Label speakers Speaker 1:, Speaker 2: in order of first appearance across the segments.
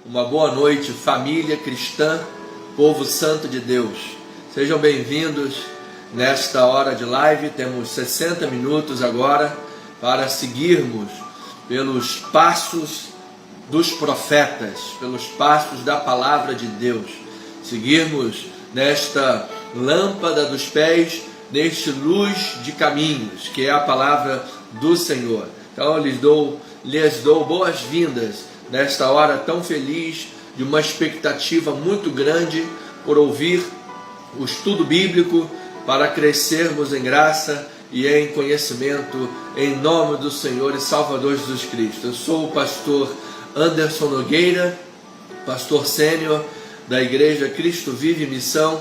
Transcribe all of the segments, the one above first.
Speaker 1: Uma boa noite, família cristã, povo santo de Deus. Sejam bem-vindos nesta hora de live. Temos 60 minutos agora para seguirmos pelos passos dos profetas, pelos passos da palavra de Deus. Seguirmos nesta lâmpada dos pés, neste luz de caminhos, que é a palavra do Senhor. Então lhes dou boas-vindas nesta hora tão feliz, de uma expectativa muito grande por ouvir o estudo bíblico, para crescermos em graça e em conhecimento, em nome do Senhor e Salvador Jesus Cristo. Eu sou o pastor Anderson Nogueira, pastor sênior da Igreja Cristo Vive Missão.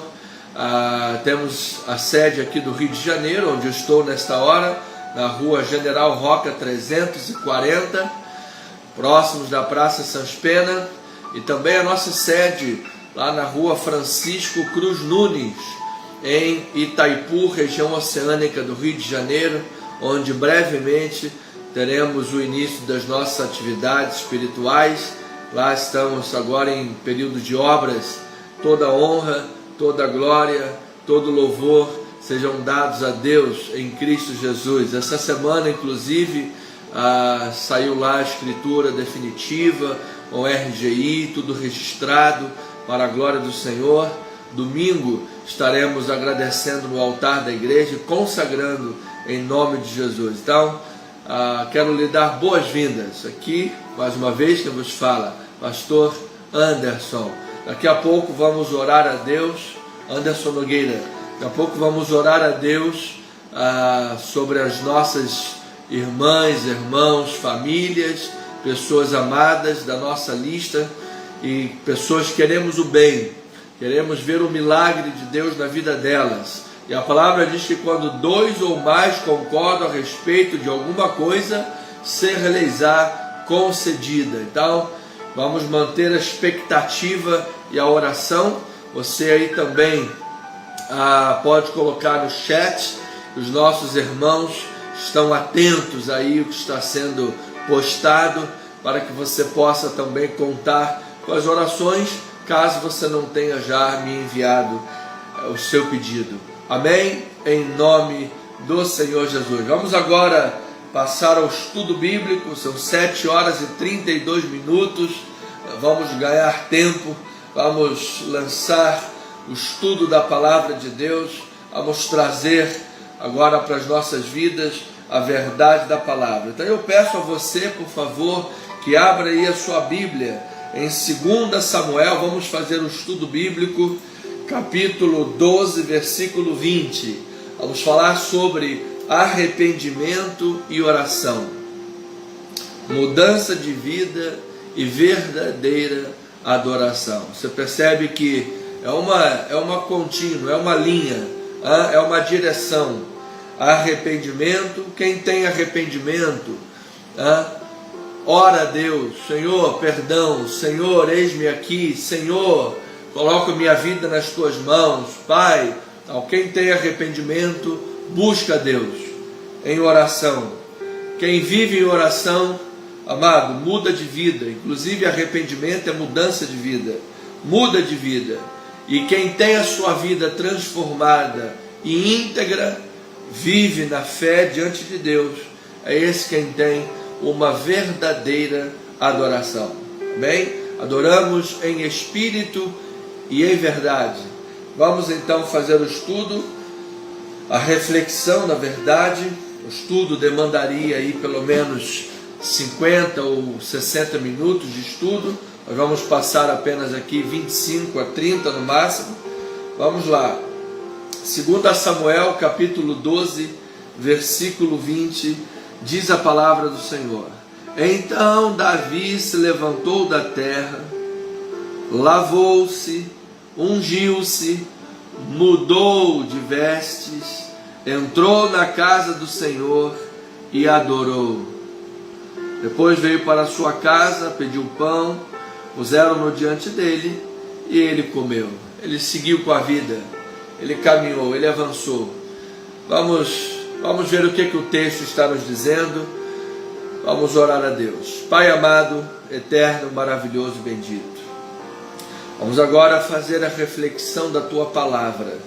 Speaker 1: Temos a sede aqui do Rio de Janeiro, onde eu estou nesta hora, na rua General Roca 340, próximos da Praça Sans Pena, e também a nossa sede lá na rua Francisco Cruz Nunes, em Itaipu, região oceânica do Rio de Janeiro, onde brevemente teremos o início das nossas atividades espirituais. Lá estamos agora em período de obras. Toda honra, toda glória, todo louvor sejam dados a Deus em Cristo Jesus. Essa semana, inclusive, saiu lá a escritura definitiva, com RGI, tudo registrado para a glória do Senhor. Domingo estaremos agradecendo no altar da igreja, consagrando em nome de Jesus. Então, quero lhe dar boas-vindas aqui, mais uma vez, que vos fala, pastor Anderson. Daqui a pouco vamos orar a Deus, Anderson Nogueira, daqui a pouco vamos orar a Deus sobre as nossas irmãs, irmãos, famílias, pessoas amadas da nossa lista e pessoas que queremos o bem. Queremos ver o milagre de Deus na vida delas. E a palavra diz que quando dois ou mais concordam a respeito de alguma coisa, ser-lhes-á concedida. Então, vamos manter a expectativa e a oração. Você aí também pode colocar no chat. Os nossos irmãos estão atentos aí o que está sendo postado, para que você possa também contar com as orações, caso você não tenha já me enviado o seu pedido. Amém? Em nome do Senhor Jesus. Vamos agora passar ao estudo bíblico. São 7 horas e 32 minutos. Vamos ganhar tempo. Vamos lançar o estudo da palavra de Deus. Vamos trazer agora para as nossas vidas a verdade da palavra. Então eu peço a você, por favor, que abra aí a sua Bíblia em 2 Samuel. Vamos fazer o estudo bíblico, capítulo 12, versículo 20. Vamos falar sobre arrependimento e oração, mudança de vida e verdadeira adoração. Você percebe que é uma contínua, é uma linha, é uma direção. Arrependimento, quem tem arrependimento, ora a Deus, Senhor, perdão, Senhor, eis-me aqui, Senhor, coloco minha vida nas tuas mãos, Pai. Então, quem tem arrependimento, busca a Deus em oração. Quem vive em oração, amado, muda de vida. Inclusive arrependimento é mudança de vida, muda de vida. E quem tem a sua vida transformada e íntegra, vive na fé diante de Deus, é esse quem tem uma verdadeira adoração. Amém? Adoramos em espírito e em verdade. Vamos então fazer o estudo, a reflexão, na verdade. O estudo demandaria aí pelo menos 50 ou 60 minutos de estudo. Nós vamos passar apenas aqui 25 a 30 no máximo. Vamos lá. 2 Samuel, capítulo 12, versículo 20, diz a palavra do Senhor. Então Davi se levantou da terra, lavou-se, ungiu-se, mudou de vestes, entrou na casa do Senhor e adorou. Depois veio para a sua casa, pediu pão, puseram-no diante dele e ele comeu. Ele seguiu com a vida. Ele caminhou, ele avançou. Vamos ver o que o texto está nos dizendo. Vamos orar a Deus. Pai amado, eterno, maravilhoso e bendito. Vamos agora fazer a reflexão da Tua Palavra.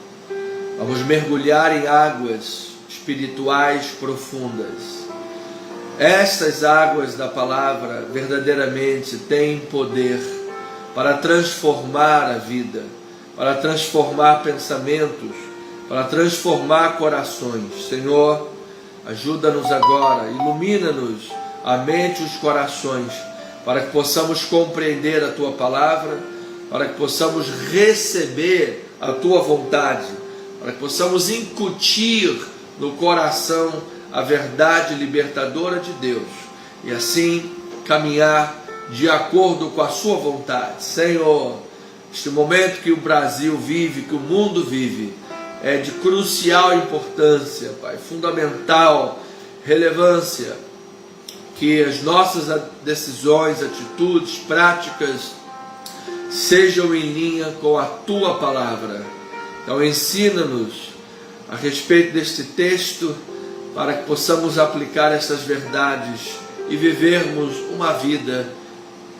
Speaker 1: Vamos mergulhar em águas espirituais profundas. Estas águas da Palavra verdadeiramente têm poder para transformar a vida, para transformar pensamentos, para transformar corações. Senhor, ajuda-nos agora, ilumina-nos a mente e os corações, para que possamos compreender a Tua Palavra, para que possamos receber a Tua vontade, para que possamos incutir no coração a verdade libertadora de Deus, e assim caminhar de acordo com a Sua vontade. Senhor, este momento que o Brasil vive, que o mundo vive, é de crucial importância, Pai, fundamental relevância, que as nossas decisões, atitudes, práticas sejam em linha com a Tua Palavra. Então ensina-nos a respeito deste texto, para que possamos aplicar essas verdades e vivermos uma vida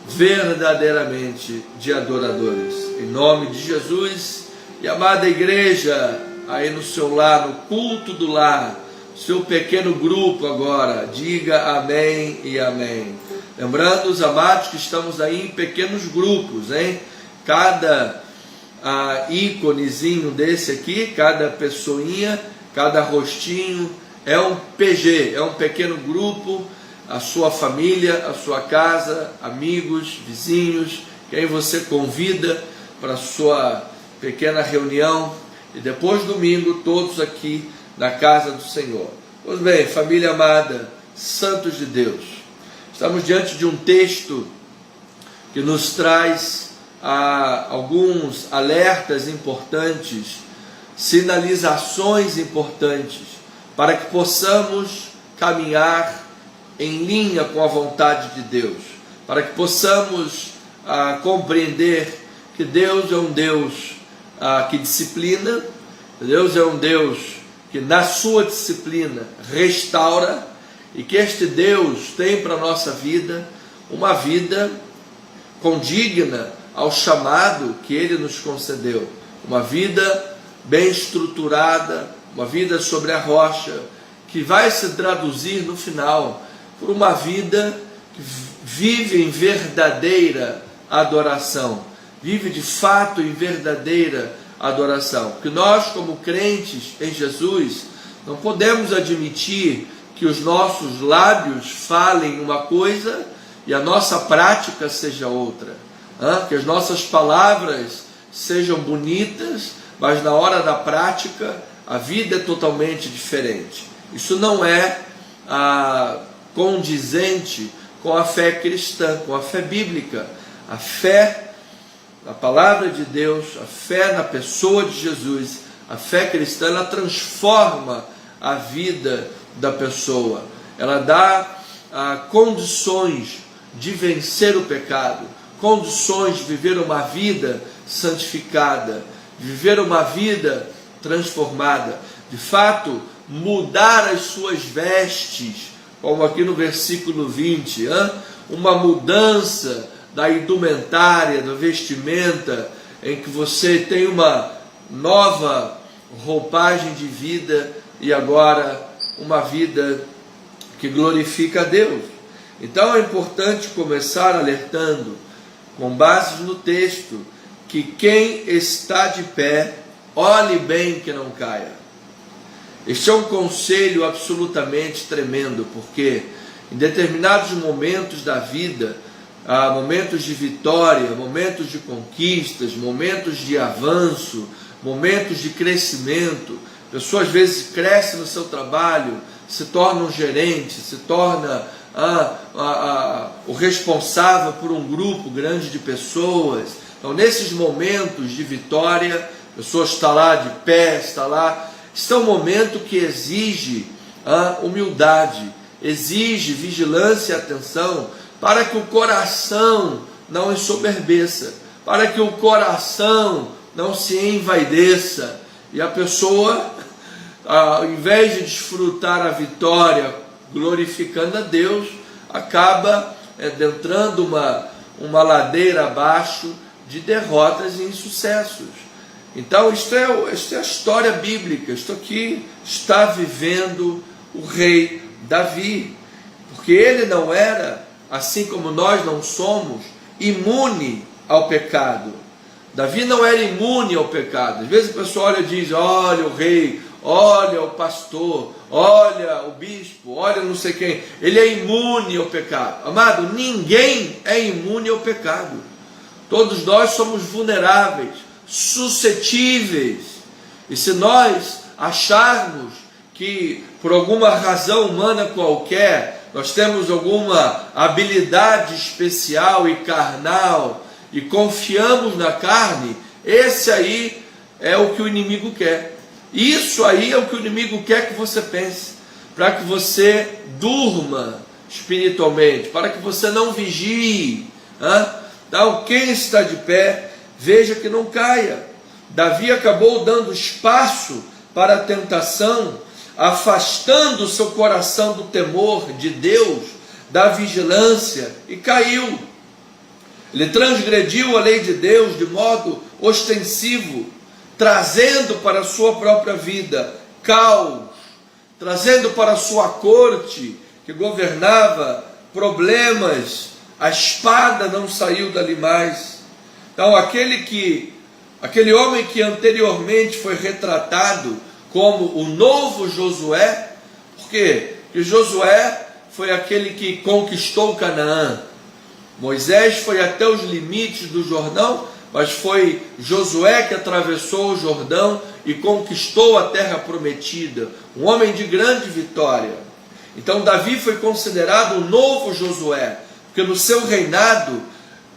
Speaker 1: verdadeiramente de adoradores. Em nome de Jesus. E amada igreja, aí no seu lar, no culto do lar, seu pequeno grupo agora, diga amém e amém. Lembrando, os amados, que estamos aí em pequenos grupos, hein? Cada íconezinho desse aqui, cada pessoinha, cada rostinho é um PG, é um pequeno grupo, a sua família, a sua casa, amigos, vizinhos, quem você convida para a sua pequena reunião, e depois domingo todos aqui na casa do Senhor. Pois bem, família amada, santos de Deus, estamos diante de um texto que nos traz alguns alertas importantes, sinalizações importantes, para que possamos caminhar em linha com a vontade de Deus, para que possamos compreender que Deus é um Deus que disciplina, Deus é um Deus que na sua disciplina restaura, e que este Deus tem para a nossa vida uma vida condigna ao chamado que Ele nos concedeu, uma vida bem estruturada, uma vida sobre a rocha, que vai se traduzir no final por uma vida que vive em verdadeira adoração, vive de fato em verdadeira adoração. Porque nós, como crentes em Jesus, não podemos admitir que os nossos lábios falem uma coisa e a nossa prática seja outra, que as nossas palavras sejam bonitas, mas na hora da prática a vida é totalmente diferente. Isso não é condizente com a fé cristã, com a fé bíblica. A fé na palavra de Deus, a fé na pessoa de Jesus, a fé cristã, ela transforma a vida da pessoa. Ela dá condições de vencer o pecado, condições de viver uma vida santificada, de viver uma vida transformada, de fato mudar as suas vestes, como aqui no versículo 20, uma mudança da indumentária, da vestimenta, em que você tem uma nova roupagem de vida, e agora uma vida que glorifica a Deus. Então é importante começar alertando, com base no texto, que quem está de pé, olhe bem que não caia. Este é um conselho absolutamente tremendo, porque em determinados momentos da vida, momentos de vitória, momentos de conquistas, momentos de avanço, momentos de crescimento, pessoas às vezes crescem no seu trabalho, se torna um gerente, se torna o responsável por um grupo grande de pessoas. Então, nesses momentos de vitória, a pessoa está lá de pé, está um momento que exige humildade, exige vigilância e atenção, para que o coração não ensoberbeça, para que o coração não se envaideça, e a pessoa, ao invés de desfrutar a vitória glorificando a Deus, acaba adentrando uma ladeira abaixo de derrotas e insucessos. Então, isto é a história bíblica. Isto aqui está vivendo o rei Davi, porque ele não era, assim como nós não somos, imune ao pecado. Davi não era imune ao pecado. Às vezes a pessoa olha e diz: olha o rei, olha o pastor, olha o bispo, olha não sei quem, ele é imune ao pecado. Amado, ninguém é imune ao pecado. Todos nós somos vulneráveis, suscetíveis. E se nós acharmos que por alguma razão humana qualquer nós temos alguma habilidade especial e carnal e confiamos na carne, esse aí é o que o inimigo quer. Isso aí é o que o inimigo quer que você pense, para que você durma espiritualmente, para que você não vigie. Então, quem está de pé, veja que não caia. Davi acabou dando espaço para a tentação, afastando o seu coração do temor de Deus, da vigilância, e caiu. Ele transgrediu a lei de Deus de modo ostensivo, trazendo para a sua própria vida caos, trazendo para a sua corte, que governava, problemas. A espada não saiu dali mais. Então aquele homem que anteriormente foi retratado como o novo Josué, por quê? Porque Josué foi aquele que conquistou Canaã. Moisés foi até os limites do Jordão, mas foi Josué que atravessou o Jordão e conquistou a terra prometida, um homem de grande vitória. Então Davi foi considerado o novo Josué, porque no seu reinado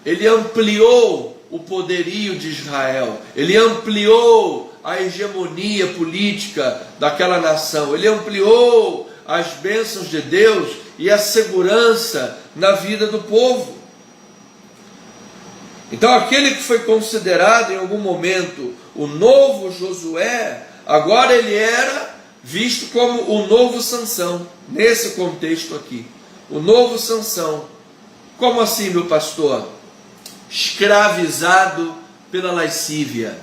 Speaker 1: ele ampliou o poderio de Israel, ele ampliou a hegemonia política daquela nação, ele ampliou as bênçãos de Deus e a segurança na vida do povo. Então aquele que foi considerado em algum momento o novo Josué, agora ele era visto como o novo Sansão, nesse contexto aqui. O novo Sansão. Como assim, meu pastor? Escravizado pela lascívia.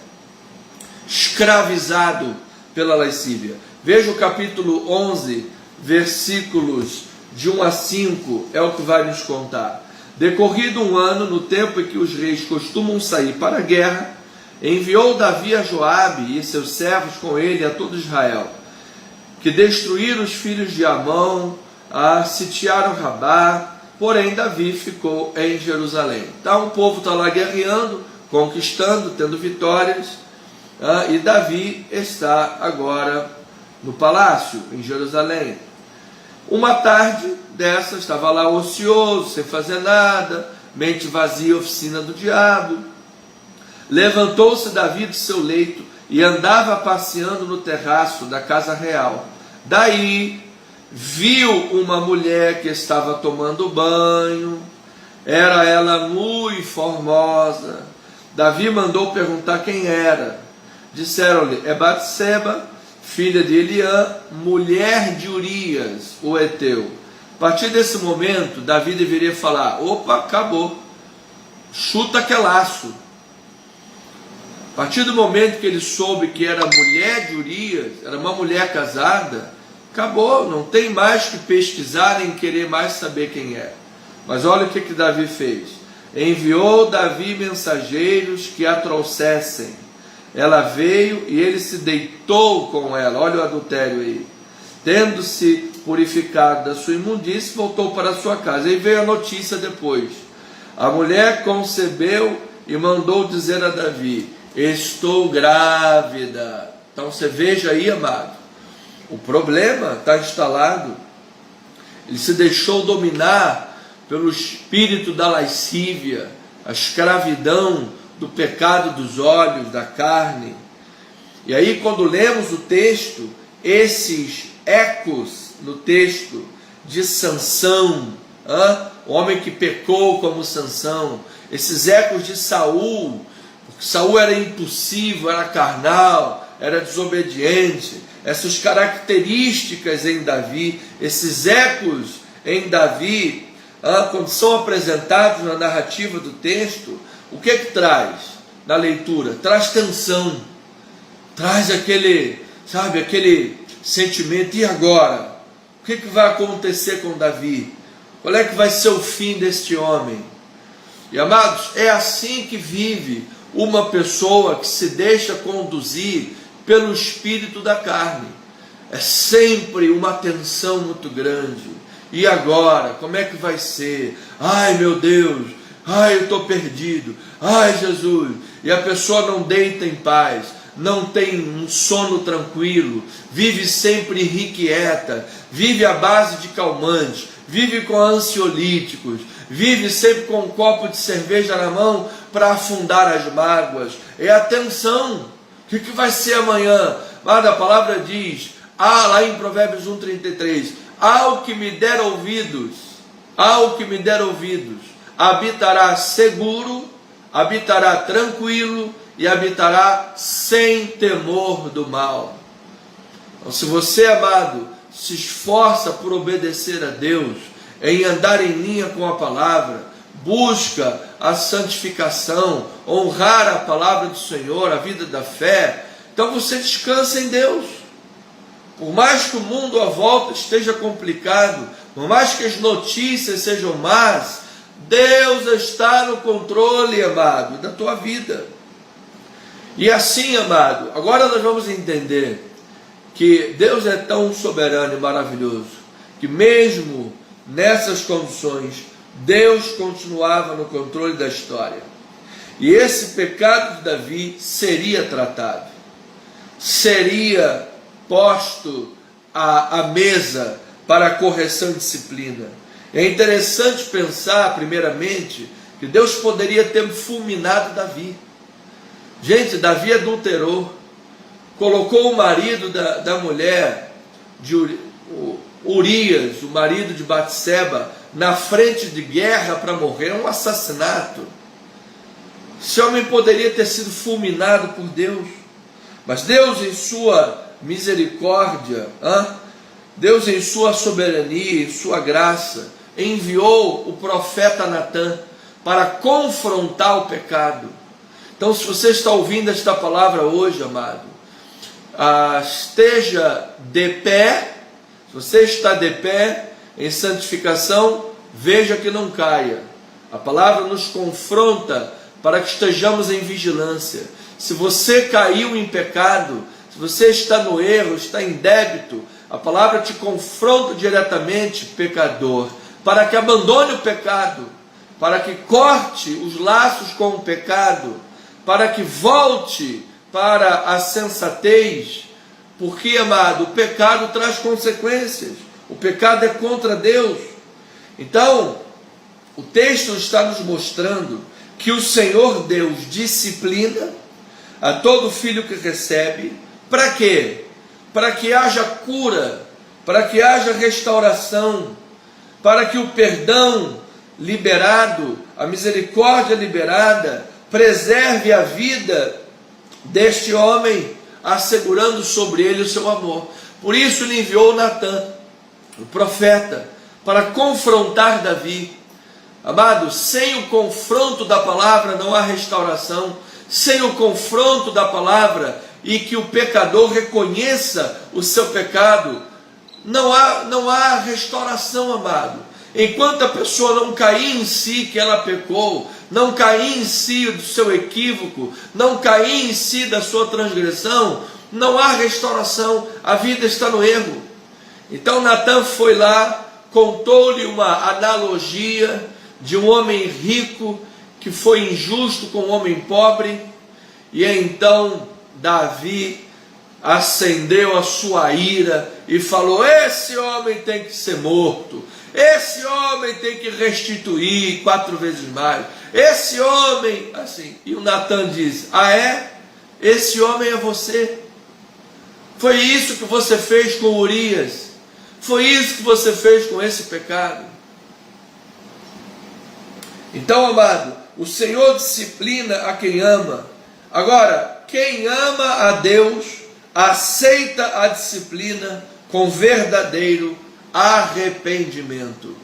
Speaker 1: Escravizado pela lascívia. Veja o capítulo 11, versículos de 1 a 5, é o que vai nos contar. Decorrido um ano, no tempo em que os reis costumam sair para a guerra, enviou Davi a Joabe e seus servos com ele a todo Israel, que destruíram os filhos de Amon, sitiaram Rabá, porém Davi ficou em Jerusalém. Então o povo está lá guerreando, conquistando, tendo vitórias, e Davi está agora no palácio, em Jerusalém. Uma tarde dessa, estava lá ocioso, sem fazer nada, mente vazia, oficina do diabo. Levantou-se Davi do seu leito e andava passeando no terraço da casa real. Daí viu uma mulher que estava tomando banho, era ela muito formosa. Davi mandou perguntar quem era. Disseram-lhe: é Batseba, filha de Eliã, mulher de Urias, o Eteu. A partir desse momento, Davi deveria falar: opa, acabou, chuta que é laço. A partir do momento que ele soube que era mulher de Urias, era uma mulher casada, acabou, não tem mais que pesquisar nem querer mais saber quem é. Mas olha o que Davi fez. Enviou Davi mensageiros que a trouxessem. Ela veio e ele se deitou com ela. Olha o adultério aí. Tendo-se purificado da sua imundície, voltou para sua casa. E veio a notícia depois. A mulher concebeu e mandou dizer a Davi: estou grávida. Então você veja aí, amado, o problema está instalado. Ele se deixou dominar pelo espírito da lascívia, a escravidão do pecado dos olhos, da carne. E aí, quando lemos o texto, esses ecos no texto de Sansão, o homem que pecou como Sansão, esses ecos de Saul, porque Saul era impulsivo, era carnal, era desobediente, essas características em Davi, esses ecos em Davi, quando são apresentados na narrativa do texto, o que traz na leitura? Traz tensão, traz aquele sentimento. E agora? O que vai acontecer com Davi? Qual é que vai ser o fim deste homem? E amados, é assim que vive uma pessoa que se deixa conduzir pelo espírito da carne. É sempre uma tensão muito grande. E agora? Como é que vai ser? Ai meu Deus, ai eu estou perdido, ai Jesus. E a pessoa não deita em paz, não tem um sono tranquilo, vive sempre irrequieta, vive à base de calmantes, vive com ansiolíticos, vive sempre com um copo de cerveja na mão para afundar as mágoas. É a tensão. O que vai ser amanhã? Mas a palavra diz, lá em Provérbios 1,33, ao que me der ouvidos, habitará seguro, habitará tranquilo e habitará sem temor do mal. Então, se você, amado, se esforça por obedecer a Deus, em andar em linha com a palavra, busca a santificação, honrar a palavra do Senhor, a vida da fé, então você descansa em Deus. Por mais que o mundo à volta esteja complicado, por mais que as notícias sejam más, Deus está no controle, amado, da tua vida. E assim, amado, agora nós vamos entender que Deus é tão soberano e maravilhoso, que mesmo nessas condições, Deus continuava no controle da história. E esse pecado de Davi seria tratado, seria posto à mesa para a correção e disciplina. É interessante pensar, primeiramente, que Deus poderia ter fulminado Davi. Gente, Davi adulterou, colocou o marido da mulher, de Urias, o marido de Batseba, na frente de guerra para morrer. É um assassinato. Esse homem poderia ter sido fulminado por Deus, mas Deus, em sua misericórdia, Deus, em sua soberania, em sua graça, enviou o profeta Natã para confrontar o pecado. Então, se você está ouvindo esta palavra hoje, amado, esteja de pé. Se você está de pé em santificação, veja que não caia. A palavra nos confronta para que estejamos em vigilância. Se você caiu em pecado, se você está no erro, está em débito, a palavra te confronta diretamente, pecador, para que abandone o pecado, para que corte os laços com o pecado, para que volte para a sensatez, porque, amado, o pecado traz consequências, o pecado é contra Deus. Então, o texto está nos mostrando que o Senhor Deus disciplina a todo filho que recebe. Para quê? Para que haja cura, para que haja restauração, para que o perdão liberado, a misericórdia liberada, preserve a vida deste homem, assegurando sobre ele o seu amor. Por isso ele enviou Natã, o profeta, para confrontar Davi. Amado, sem o confronto da palavra não há restauração. Sem o confronto da palavra e que o pecador reconheça o seu pecado, não há restauração, amado. Enquanto a pessoa não cair em si que ela pecou, não cair em si do seu equívoco, não cair em si da sua transgressão, não há restauração, a vida está no erro. Então Natã foi lá, contou-lhe uma analogia de um homem rico que foi injusto com um homem pobre, e então Davi acendeu a sua ira e falou: esse homem tem que ser morto, esse homem tem que restituir 4 vezes mais, esse homem, assim. E o Natã diz: esse homem é você, foi isso que você fez com Urias, foi isso que você fez com esse pecado. Então, amado, o Senhor disciplina a quem ama. Agora, quem ama a Deus, aceita a disciplina com verdadeiro arrependimento.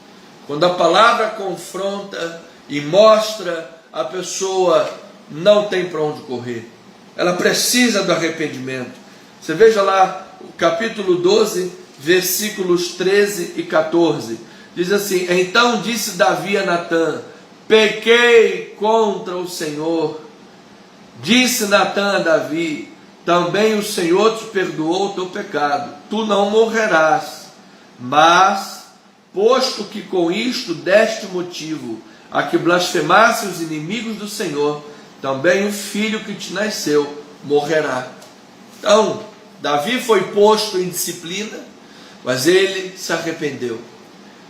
Speaker 1: Quando a palavra confronta e mostra, a pessoa não tem para onde correr. Ela precisa do arrependimento. Você veja lá o capítulo 12, versículos 13 e 14. Diz assim: então disse Davi a Natã: pequei contra o Senhor. Disse Natã a Davi: também o Senhor te perdoou o teu pecado, tu não morrerás. Mas, posto que com isto deste motivo a que blasfemasse os inimigos do Senhor, também o filho que te nasceu morrerá. Então, Davi foi posto em disciplina, mas ele se arrependeu.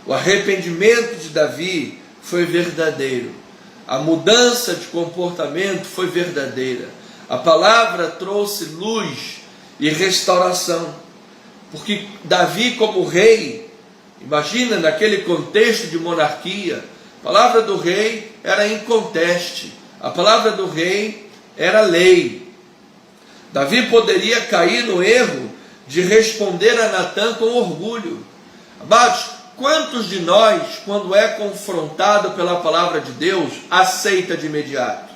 Speaker 1: O arrependimento de Davi foi verdadeiro. A mudança de comportamento foi verdadeira. A palavra trouxe luz e restauração. Porque Davi, como rei, imagina naquele contexto de monarquia, a palavra do rei era inconteste. A palavra do rei era lei. Davi poderia cair no erro de responder a Natã com orgulho. Amados, quantos de nós, quando é confrontado pela palavra de Deus, aceita de imediato?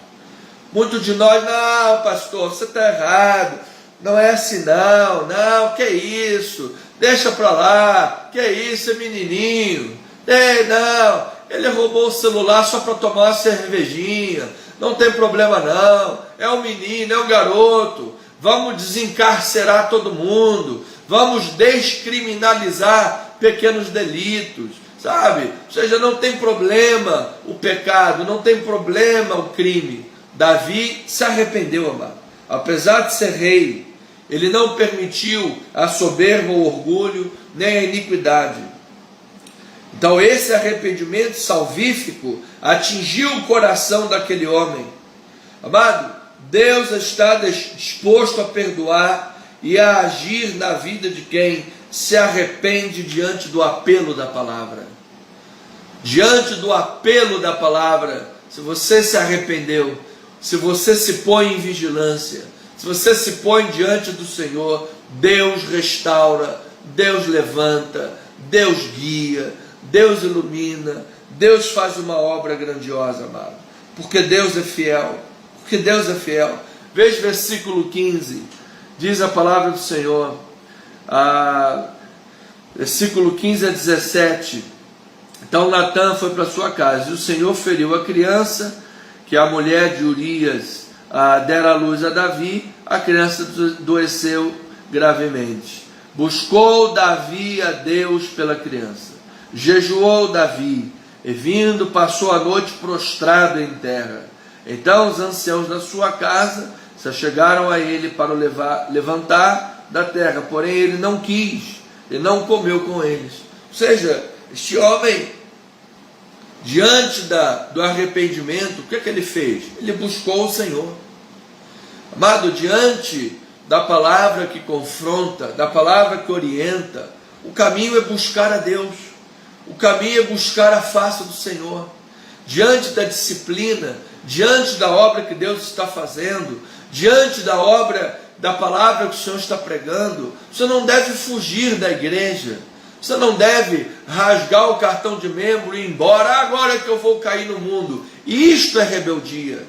Speaker 1: Muitos de nós: não, pastor, você está errado, não é assim não, que isso, deixa para lá, que isso, é menininho, não, ele roubou o celular só para tomar uma cervejinha, não tem problema não, é um menino, é um garoto, vamos desencarcerar todo mundo, vamos descriminalizar pequenos delitos, sabe? Ou seja, não tem problema o pecado, não tem problema o crime. Davi se arrependeu, amado. Apesar de ser rei, ele não permitiu a soberba, o orgulho, nem a iniquidade. Então esse arrependimento salvífico atingiu o coração daquele homem. Amado, Deus está disposto a perdoar e a agir na vida de quem se arrepende diante do apelo da palavra. Diante do apelo da palavra, se você se arrependeu, se você se põe em vigilância, se você se põe diante do Senhor, Deus restaura, Deus levanta, Deus guia, Deus ilumina, Deus faz uma obra grandiosa, amado. Porque Deus é fiel, porque Deus é fiel. Veja o versículo 15, diz a palavra do Senhor, versículo 15 a 17. Então Natã foi para sua casa, e o Senhor feriu a criança que a mulher de Urias dera à luz a Davi. A criança adoeceu gravemente. Buscou Davi a Deus pela criança. Jejuou Davi, e vindo passou a noite prostrado em terra. Então os anciãos da sua casa se chegaram a ele para o levantar da terra, porém ele não quis, e não comeu com eles. Ou seja, este homem, diante do arrependimento, o que é que ele fez? Ele buscou o Senhor. Amado, diante da palavra que confronta, da palavra que orienta, o caminho é buscar a Deus, o caminho é buscar a face do Senhor. Diante da disciplina, diante da obra que Deus está fazendo, diante da obra, da palavra que o Senhor está pregando, você não deve fugir da igreja, você não deve rasgar o cartão de membro e ir embora. Agora é que eu vou cair no mundo. Isto é rebeldia.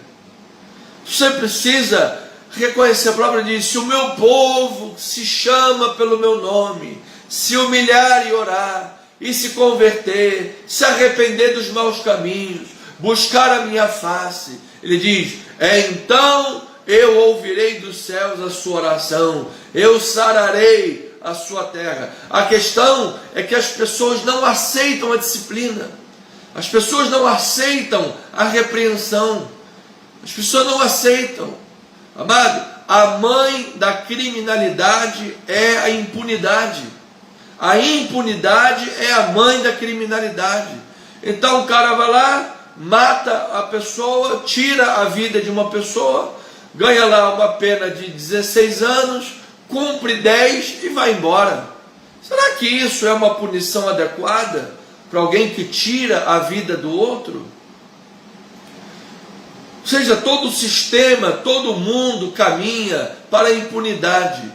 Speaker 1: Você precisa reconhecer. A palavra diz: se o meu povo se chama pelo meu nome, se humilhar e orar, e se converter, se arrepender dos maus caminhos, buscar a minha face, ele diz: então eu ouvirei dos céus a sua oração, eu sararei a sua terra. A questão é que as pessoas não aceitam a disciplina, as pessoas não aceitam a repreensão, as pessoas não aceitam. Amado, a mãe da criminalidade é a impunidade. A impunidade é a mãe da criminalidade. Então o cara vai lá, mata a pessoa, tira a vida de uma pessoa, ganha lá uma pena de 16 anos, cumpre 10 e vai embora. Será que isso é uma punição adequada para alguém que tira a vida do outro? Ou seja, todo o sistema, todo mundo caminha para a impunidade,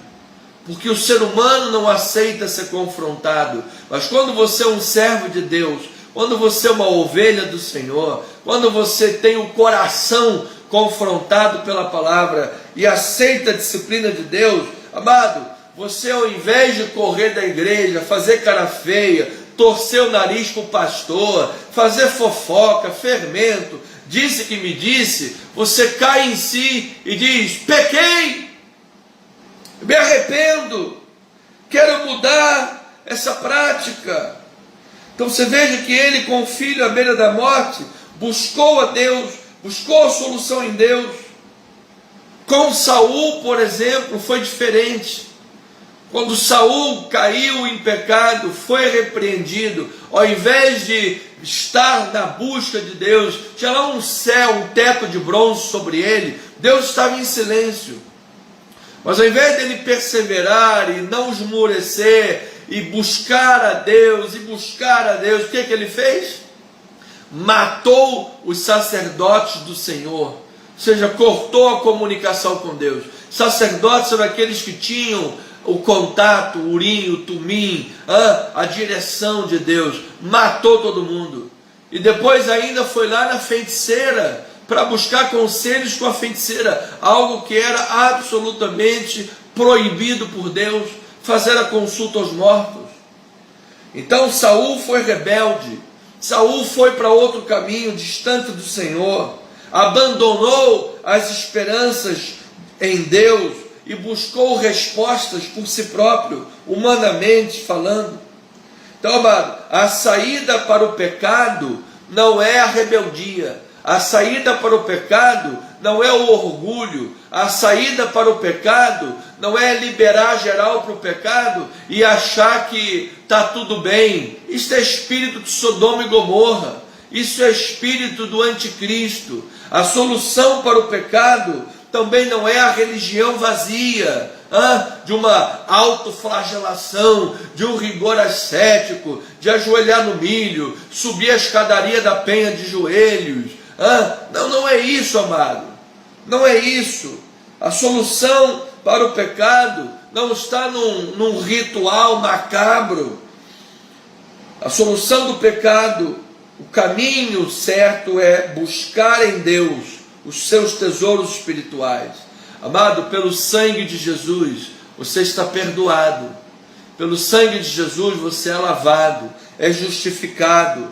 Speaker 1: porque o ser humano não aceita ser confrontado. Mas quando você é um servo de Deus, quando você é uma ovelha do Senhor, quando você tem o coração confrontado pela palavra e aceita a disciplina de Deus, amado, você, ao invés de correr da igreja, fazer cara feia, torcer o nariz para o pastor, fazer fofoca, fermento, disse que me disse, você cai em si e diz: pequei, me arrependo, quero mudar essa prática. Então você veja que ele, com o filho à beira da morte, buscou a Deus, buscou a solução em Deus. Com Saul, por exemplo, foi diferente. Quando Saul caiu em pecado, foi repreendido, ao invés de estar na busca de Deus, tinha lá um céu, um teto de bronze sobre ele, Deus estava em silêncio. Mas ao invés dele perseverar e não esmorecer, e buscar a Deus, o que ele fez? Matou os sacerdotes do Senhor, ou seja, cortou a comunicação com Deus. Sacerdotes eram aqueles que tinham o contato, o urim, o tumim, a direção de Deus. Matou todo mundo. E depois ainda foi lá na feiticeira para buscar conselhos com a feiticeira, algo que era absolutamente proibido por Deus, fazer a consulta aos mortos. Então Saul foi rebelde, Saul foi para outro caminho, distante do Senhor, abandonou as esperanças em Deus e buscou respostas por si próprio, humanamente falando. Então, amado, a saída para o pecado não é a rebeldia, a saída para o pecado não é o orgulho, a saída para o pecado não é liberar geral para o pecado e achar que está tudo bem. Isso é espírito de Sodoma e Gomorra, isso é espírito do anticristo. A solução para o pecado também não é a religião vazia, de uma autoflagelação, de um rigor ascético, de ajoelhar no milho, subir a escadaria da penha de joelhos. Não é isso, amado, não é isso. A solução para o pecado não está num ritual macabro. A solução do pecado, o caminho certo é buscar em Deus os seus tesouros espirituais. Amado, pelo sangue de Jesus você está perdoado, pelo sangue de Jesus você é lavado, é justificado.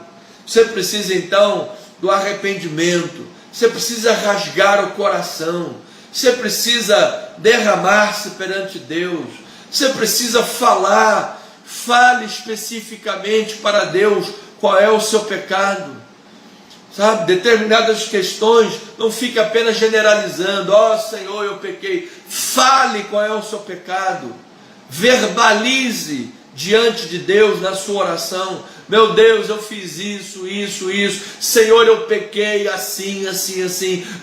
Speaker 1: Você precisa então do arrependimento, você precisa rasgar o coração, você precisa derramar-se perante Deus, você precisa falar. Fale especificamente para Deus qual é o seu pecado, sabe? Determinadas questões, não fique apenas generalizando: Senhor, eu pequei. Fale qual é o seu pecado, verbalize diante de Deus na sua oração: meu Deus, eu fiz isso, Senhor, eu pequei assim.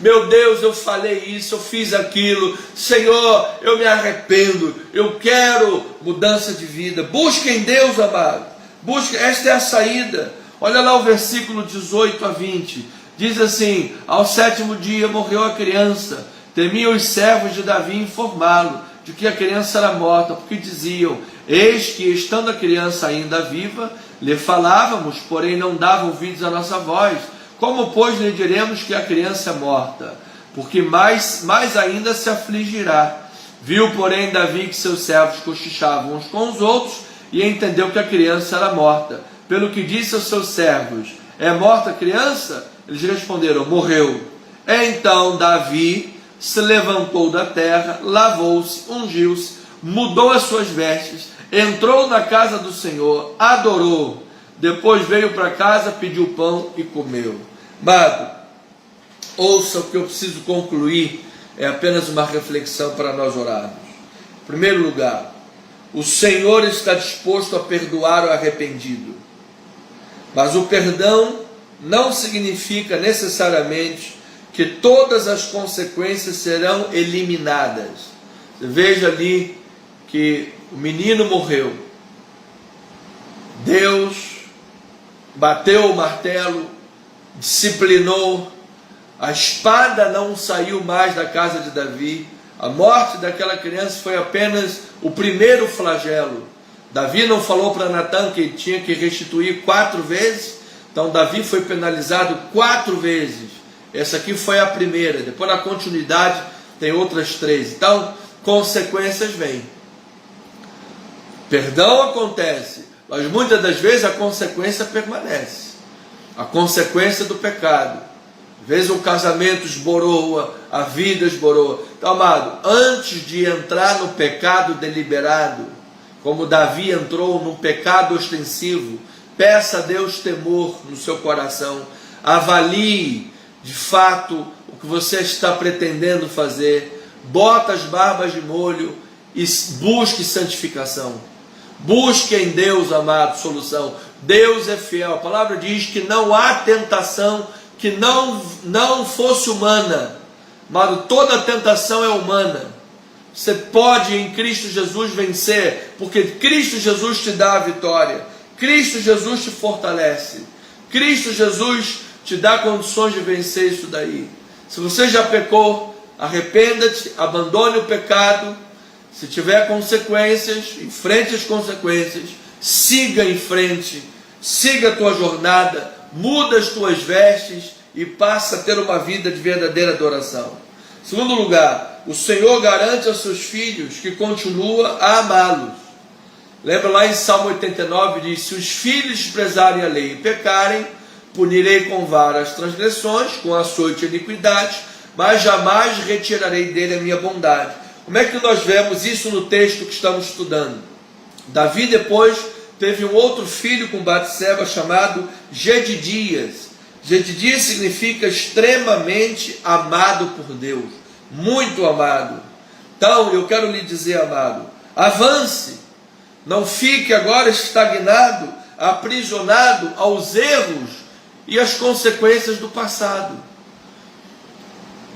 Speaker 1: Meu Deus, eu falei isso, eu fiz aquilo. Senhor, eu me arrependo, eu quero mudança de vida. Busque em Deus, amado. Busque, esta é a saída. Olha lá o versículo 18 a 20. Diz assim: ao 7º dia morreu a criança. Temiam os servos de Davi informá-lo de que a criança era morta, porque diziam: eis que, estando a criança ainda viva, lhe falávamos, porém não dava ouvidos à nossa voz. Como, pois, lhe diremos que a criança é morta? Porque mais ainda se afligirá. Viu, porém, Davi que seus servos cochichavam uns com os outros, e entendeu que a criança era morta. Pelo que disse aos seus servos: é morta a criança? Eles responderam: morreu. Então Davi se levantou da terra, lavou-se, ungiu-se, mudou as suas vestes, entrou na casa do Senhor, adorou, depois veio para casa, pediu pão e comeu. Amado, ouça, o que eu preciso concluir é apenas uma reflexão para nós orarmos. Em primeiro lugar, o Senhor está disposto a perdoar o arrependido, mas o perdão não significa necessariamente que todas as consequências serão eliminadas. Veja ali que o menino morreu, Deus bateu o martelo, disciplinou, a espada não saiu mais da casa de Davi. A morte daquela criança foi apenas o primeiro flagelo. Davi não falou para Natã que tinha que restituir 4 vezes? Então Davi foi penalizado 4 vezes. Essa aqui foi a primeira. Depois na continuidade tem outras 3. Então consequências vêm. Perdão acontece, mas muitas das vezes a consequência permanece. A consequência do pecado. Às vezes o casamento esboroa, a vida esboroa. Então, amado, antes de entrar no pecado deliberado, como Davi entrou num pecado ostensivo, peça a Deus temor no seu coração. Avalie de fato o que você está pretendendo fazer. Bota as barbas de molho e busque santificação. Busque em Deus, amado, solução. Deus é fiel. A palavra diz que não há tentação que não fosse humana. Amado, toda tentação é humana. Você pode em Cristo Jesus vencer, porque Cristo Jesus te dá a vitória. Cristo Jesus te fortalece. Cristo Jesus te dá condições de vencer isso daí. Se você já pecou, arrependa-te, abandone o pecado. Se tiver consequências, enfrente as consequências, siga em frente, siga a tua jornada, muda as tuas vestes e passa a ter uma vida de verdadeira adoração. Segundo lugar, o Senhor garante aos seus filhos que continua a amá-los. Lembra lá em Salmo 89, diz: se os filhos desprezarem a lei e pecarem, punirei com vara as transgressões, com açoite a iniquidade, mas jamais retirarei dele a minha bondade. Como é que nós vemos isso no texto que estamos estudando? Davi depois teve um outro filho com Batseba chamado Jedidias. Jedidias significa extremamente amado por Deus, muito amado. Então eu quero lhe dizer, amado, avance, não fique agora estagnado, aprisionado aos erros e às consequências do passado.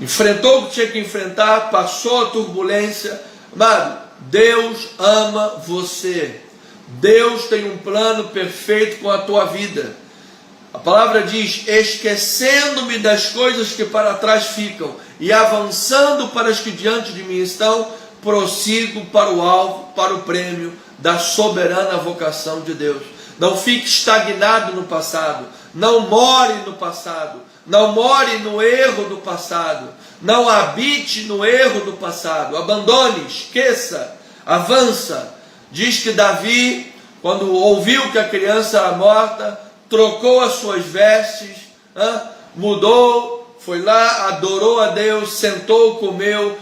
Speaker 1: Enfrentou o que tinha que enfrentar, passou a turbulência. Amado, Deus ama você. Deus tem um plano perfeito com a tua vida. A palavra diz: esquecendo-me das coisas que para trás ficam e avançando para as que diante de mim estão, prossigo para o alvo, para o prêmio da soberana vocação de Deus. Não fique estagnado no passado. Não more no passado. Não more no erro do passado. Não habite no erro do passado. Abandone, esqueça, avança. Diz que Davi, quando ouviu que a criança era morta, trocou as suas vestes, mudou, foi lá, adorou a Deus, sentou, comeu,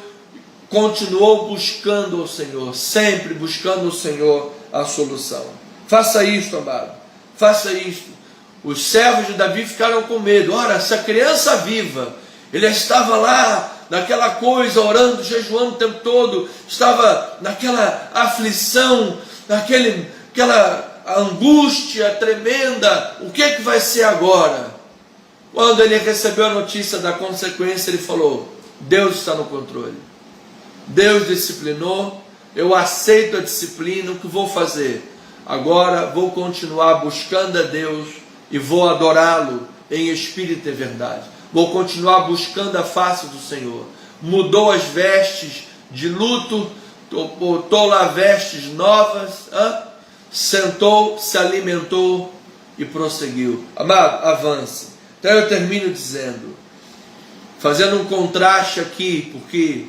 Speaker 1: continuou buscando o Senhor, sempre buscando o Senhor a solução. Faça isto, amado, faça isto. Os servos de Davi ficaram com medo. Ora, essa criança viva, ele estava lá, naquela coisa, orando, jejuando o tempo todo, estava naquela aflição, aquela angústia tremenda. O que é que vai ser agora? Quando ele recebeu a notícia da consequência, ele falou: Deus está no controle. Deus disciplinou, eu aceito a disciplina. O que vou fazer? Agora vou continuar buscando a Deus e vou adorá-lo em espírito e verdade. Vou continuar buscando a face do Senhor. Mudou as vestes de luto, botou lá vestes novas, sentou, se alimentou e prosseguiu. Amado, avance. Então eu termino dizendo, fazendo um contraste aqui, porque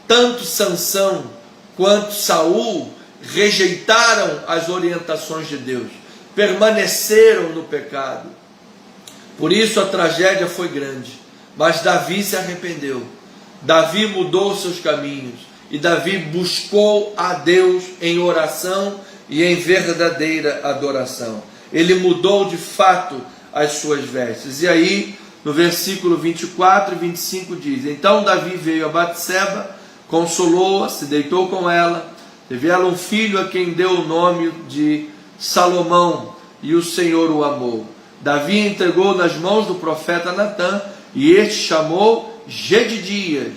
Speaker 1: tanto Sansão quanto Saul rejeitaram as orientações de Deus, permaneceram no pecado. Por isso a tragédia foi grande. Mas Davi se arrependeu. Davi mudou seus caminhos. E Davi buscou a Deus em oração e em verdadeira adoração. Ele mudou de fato as suas vestes. E aí, no versículo 24 e 25 diz: então Davi veio a Batseba, consolou-a, se deitou com ela, teve ela um filho a quem deu o nome de Salomão, e o Senhor o amou. Davi entregou nas mãos do profeta Natã, e este chamou Jedidias,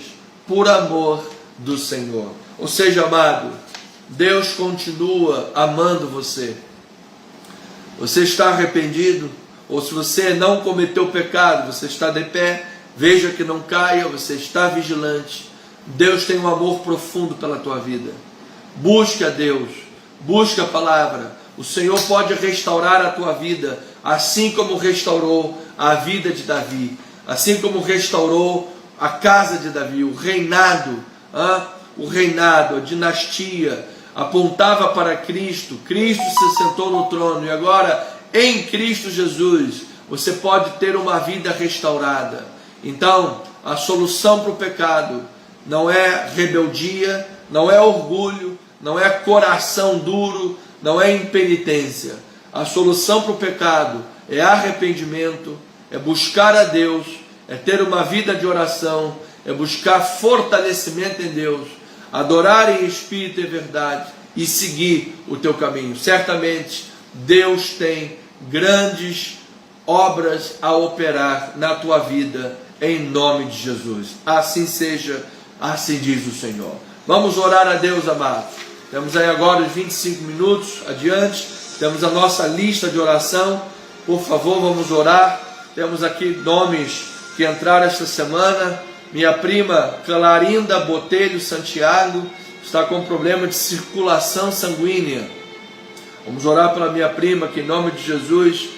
Speaker 1: por amor do Senhor. Ou seja, amado, Deus continua amando você. Você está arrependido? Ou se você não cometeu pecado, você está de pé, veja que não caia, você está vigilante. Deus tem um amor profundo pela tua vida. Busque a Deus, busque a palavra. O Senhor pode restaurar a tua vida. assim como restaurou a vida de Davi, assim como restaurou a casa de Davi, o reinado, a dinastia, apontava para Cristo. Cristo se sentou no trono e agora em Cristo Jesus você pode ter uma vida restaurada. Então a solução para o pecado não é rebeldia, não é orgulho, não é coração duro, não é impenitência. A solução para o pecado é arrependimento, é buscar a Deus, é ter uma vida de oração, é buscar fortalecimento em Deus, adorar em espírito e verdade e seguir o teu caminho. Certamente Deus tem grandes obras a operar na tua vida, em nome de Jesus. Assim seja, assim diz o Senhor. Vamos orar a Deus, amados. Temos aí agora os 25 minutos adiante, temos a nossa lista de oração. Por favor, vamos orar. Temos aqui nomes que entraram esta semana. Minha prima Clarinda Botelho Santiago está com problema de circulação sanguínea. Vamos orar pela minha prima, que em nome de Jesus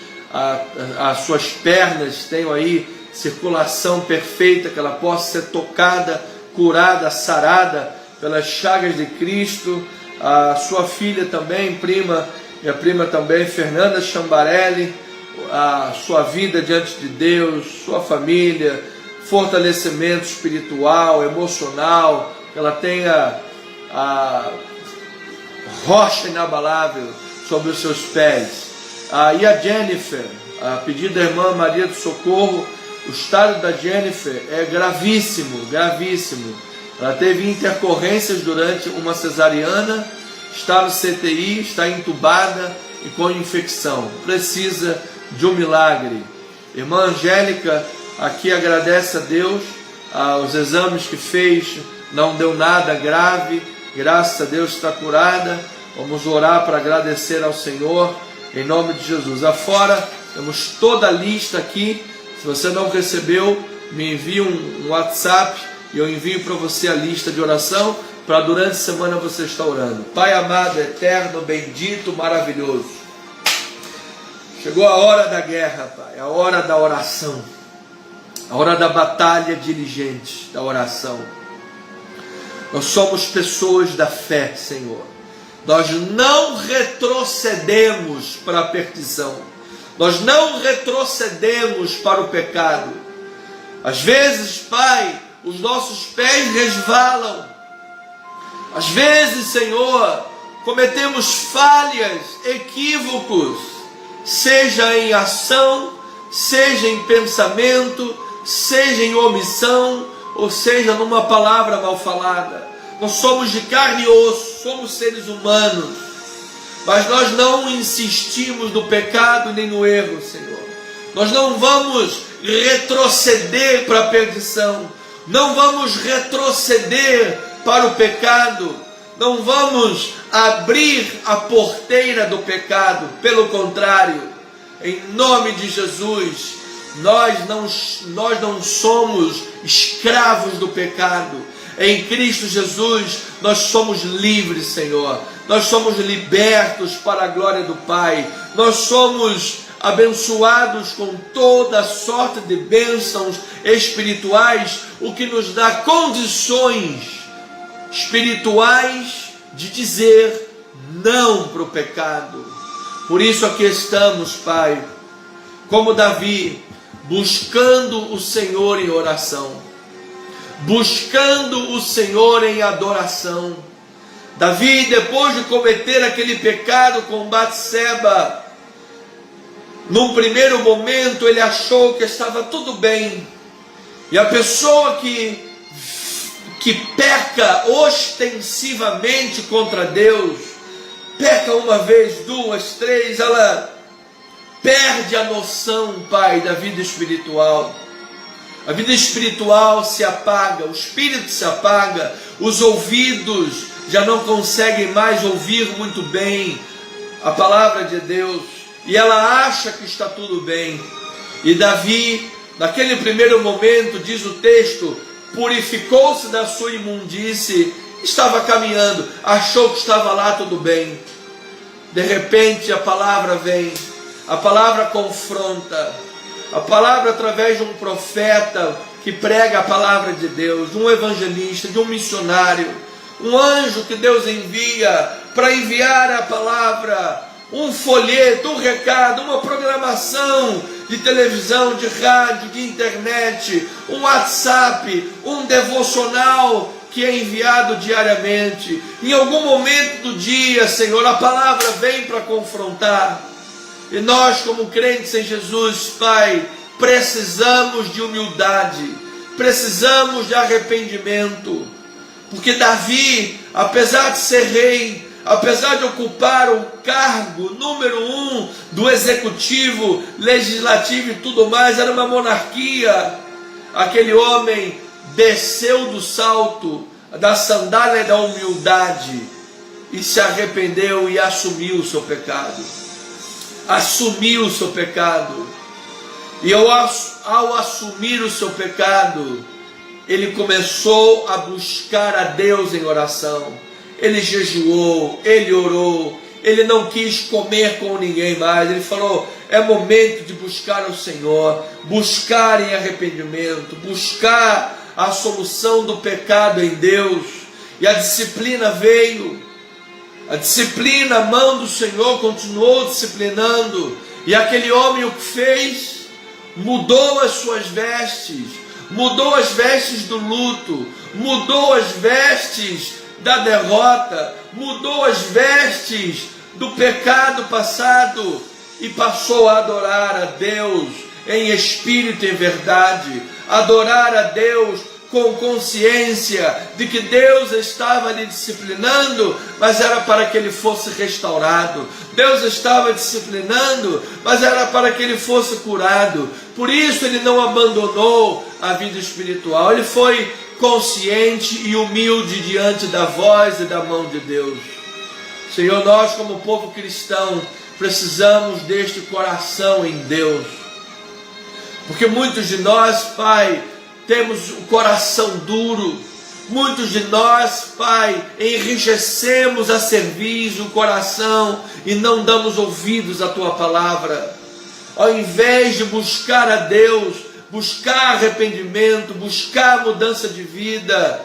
Speaker 1: as suas pernas tenham aí circulação perfeita, que ela possa ser tocada, curada, sarada pelas chagas de Cristo. A sua filha também, minha prima também, Fernanda Chambarelli, a sua vida diante de Deus, sua família, fortalecimento espiritual, emocional, que ela tenha a rocha inabalável sobre os seus pés. E a Jennifer, a pedido da irmã Maria do Socorro, o estado da Jennifer é gravíssimo, gravíssimo. Ela teve intercorrências durante uma cesariana, está no CTI, está entubada e com infecção. Precisa de um milagre. Irmã Angélica aqui agradece a Deus, os exames que fez não deu nada grave, graças a Deus está curada. Vamos orar para agradecer ao Senhor, em nome de Jesus. Afora, temos toda a lista aqui. Se você não recebeu, me envie um WhatsApp e eu envio para você a lista de oração, para durante a semana você estar orando. Pai amado, eterno, bendito, maravilhoso, chegou a hora da guerra, Pai, a hora da oração, a hora da batalha diligente, da oração. Nós somos pessoas da fé, Senhor. Nós não retrocedemos para a perdição. Nós não retrocedemos para o pecado. Às vezes, Pai, os nossos pés resvalam. Às vezes, Senhor, cometemos falhas, equívocos, seja em ação, seja em pensamento, seja em omissão, ou seja numa palavra mal falada. Nós somos de carne e osso, somos seres humanos, mas nós não insistimos no pecado nem no erro, Senhor. Nós não vamos retroceder para a perdição, não vamos retroceder para o pecado, não vamos abrir a porteira do pecado, pelo contrário, em nome de Jesus, nós não somos escravos do pecado. Em Cristo Jesus nós somos livres, Senhor. Nós somos libertos para a glória do Pai. Nós somos abençoados com toda sorte de bênçãos espirituais, o que nos dá condições espirituais de dizer não para o pecado. Por isso aqui estamos, Pai, como Davi, buscando o Senhor em oração, buscando o Senhor em adoração. Davi, depois de cometer aquele pecado com Batseba, num primeiro momento ele achou que estava tudo bem. E a pessoa que peca ostensivamente contra Deus, peca uma vez, duas, três, ela perde a noção, Pai, da vida espiritual. A vida espiritual se apaga, o espírito se apaga, os ouvidos já não conseguem mais ouvir muito bem a palavra de Deus, e ela acha que está tudo bem. E Davi, naquele primeiro momento, diz o texto, purificou-se da sua imundície, estava caminhando, achou que estava lá tudo bem. De repente a palavra vem, A palavra confronta. A palavra através de um profeta que prega a palavra de Deus, de um evangelista, de um missionário, um anjo que Deus envia para enviar a palavra, um folheto, um recado, uma programação de televisão, de rádio, de internet, um WhatsApp, um devocional que é enviado diariamente. Em algum momento do dia, Senhor, a palavra vem para confrontar. E nós, como crentes em Jesus, Pai, precisamos de humildade, precisamos de arrependimento. Porque Davi, apesar de ser rei, apesar de ocupar o cargo número 1 do executivo, legislativo e tudo mais, era uma monarquia. Aquele homem desceu do salto, da sandália da humildade, e se arrependeu e assumiu o seu pecado. Assumiu o seu pecado. E ao assumir o seu pecado, ele começou a buscar a Deus em oração. Ele jejuou, ele orou, ele não quis comer com ninguém mais. Ele falou: é momento de buscar o Senhor, buscar em arrependimento, buscar a solução do pecado em Deus. E a disciplina veio. A disciplina, a mão do Senhor continuou disciplinando. E aquele homem o que fez? Mudou as suas vestes, mudou as vestes do luto, mudou as vestes da derrota, mudou as vestes do pecado passado e passou a adorar a Deus em espírito e em verdade, adorar a Deus com consciência de que Deus estava lhe disciplinando, mas era para que ele fosse restaurado. Deus estava disciplinando, mas era para que ele fosse curado. Por isso ele não abandonou a vida espiritual. Ele foi consciente e humilde diante da voz e da mão de Deus. Senhor, nós como povo cristão precisamos deste coração em Deus. Porque muitos de nós, Pai, temos o coração duro. Muitos de nós, Pai, enrijecemos a cerviz, o coração, e não damos ouvidos à Tua palavra. Ao invés de buscar a Deus, buscar arrependimento, buscar mudança de vida,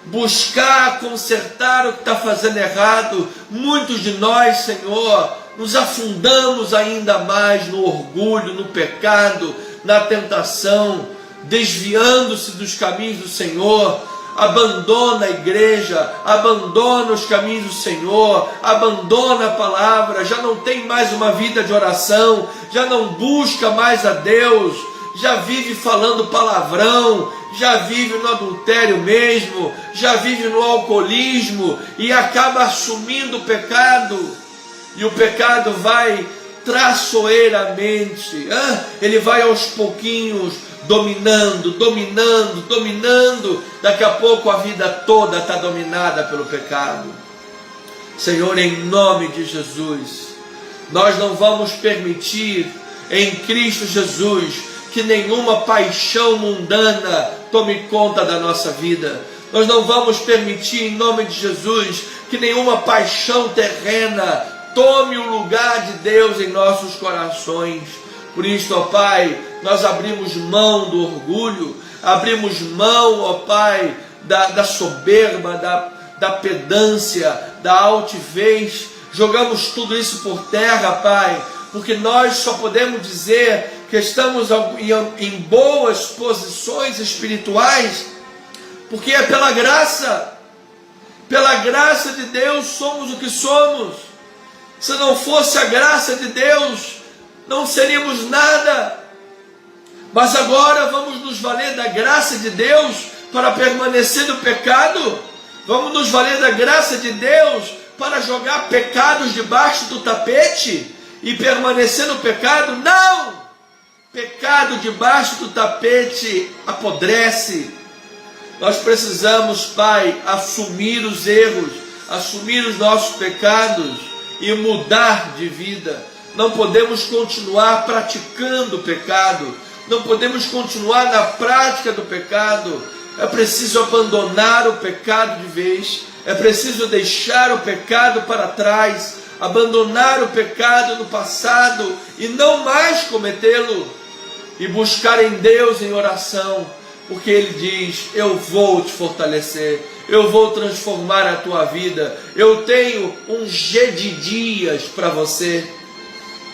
Speaker 1: buscar consertar o que está fazendo errado, muitos de nós, Senhor, nos afundamos ainda mais no orgulho, no pecado, na tentação, desviando-se dos caminhos do Senhor. Abandona a igreja, abandona os caminhos do Senhor, abandona a palavra, já não tem mais uma vida de oração, já não busca mais a Deus, já vive falando palavrão, já vive no adultério mesmo, já vive no alcoolismo e acaba assumindo o pecado. E o pecado vai traiçoeiramente, ele vai aos pouquinhos dominando, daqui a pouco a vida toda está dominada pelo pecado. Senhor, em nome de Jesus, nós não vamos permitir em Cristo Jesus que nenhuma paixão mundana tome conta da nossa vida. Nós não vamos permitir em nome de Jesus que nenhuma paixão terrena tome o lugar de Deus em nossos corações. Por isso, ó Pai, nós abrimos mão do orgulho, abrimos mão, ó Pai, da soberba, da pedância, da altivez, jogamos tudo isso por terra, Pai, porque nós só podemos dizer que estamos em boas posições espirituais, porque é pela graça de Deus somos o que somos. Se não fosse a graça de Deus, não seríamos nada. Mas agora vamos nos valer da graça de Deus para permanecer no pecado? Vamos nos valer da graça de Deus para jogar pecados debaixo do tapete e permanecer no pecado? Não! Pecado debaixo do tapete apodrece. Nós precisamos, Pai, assumir os erros, assumir os nossos pecados e mudar de vida. Não podemos continuar praticando o pecado, não podemos continuar na prática do pecado. É preciso abandonar o pecado de vez, é preciso deixar o pecado para trás, abandonar o pecado no passado e não mais cometê-lo, e buscar em Deus em oração, porque Ele diz: eu vou te fortalecer, eu vou transformar a tua vida, eu tenho um G de dias para você.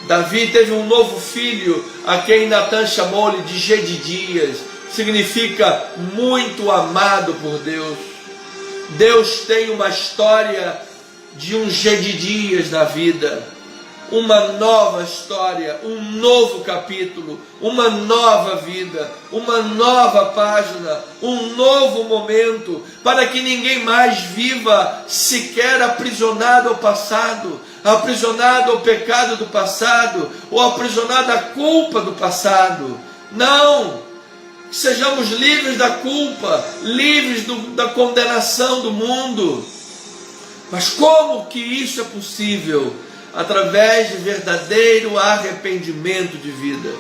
Speaker 1: Davi teve um novo filho, a quem Natan chamou-lhe de G de dias, significa muito amado por Deus. Deus tem uma história de um G de dias na vida, uma nova história, um novo capítulo, uma nova vida, uma nova página, um novo momento, para que ninguém mais viva sequer aprisionado ao passado, aprisionado ao pecado do passado, ou aprisionado à culpa do passado. Não! Sejamos livres da culpa, livres da condenação do mundo. Mas como que isso é possível? Através de verdadeiro arrependimento de vida.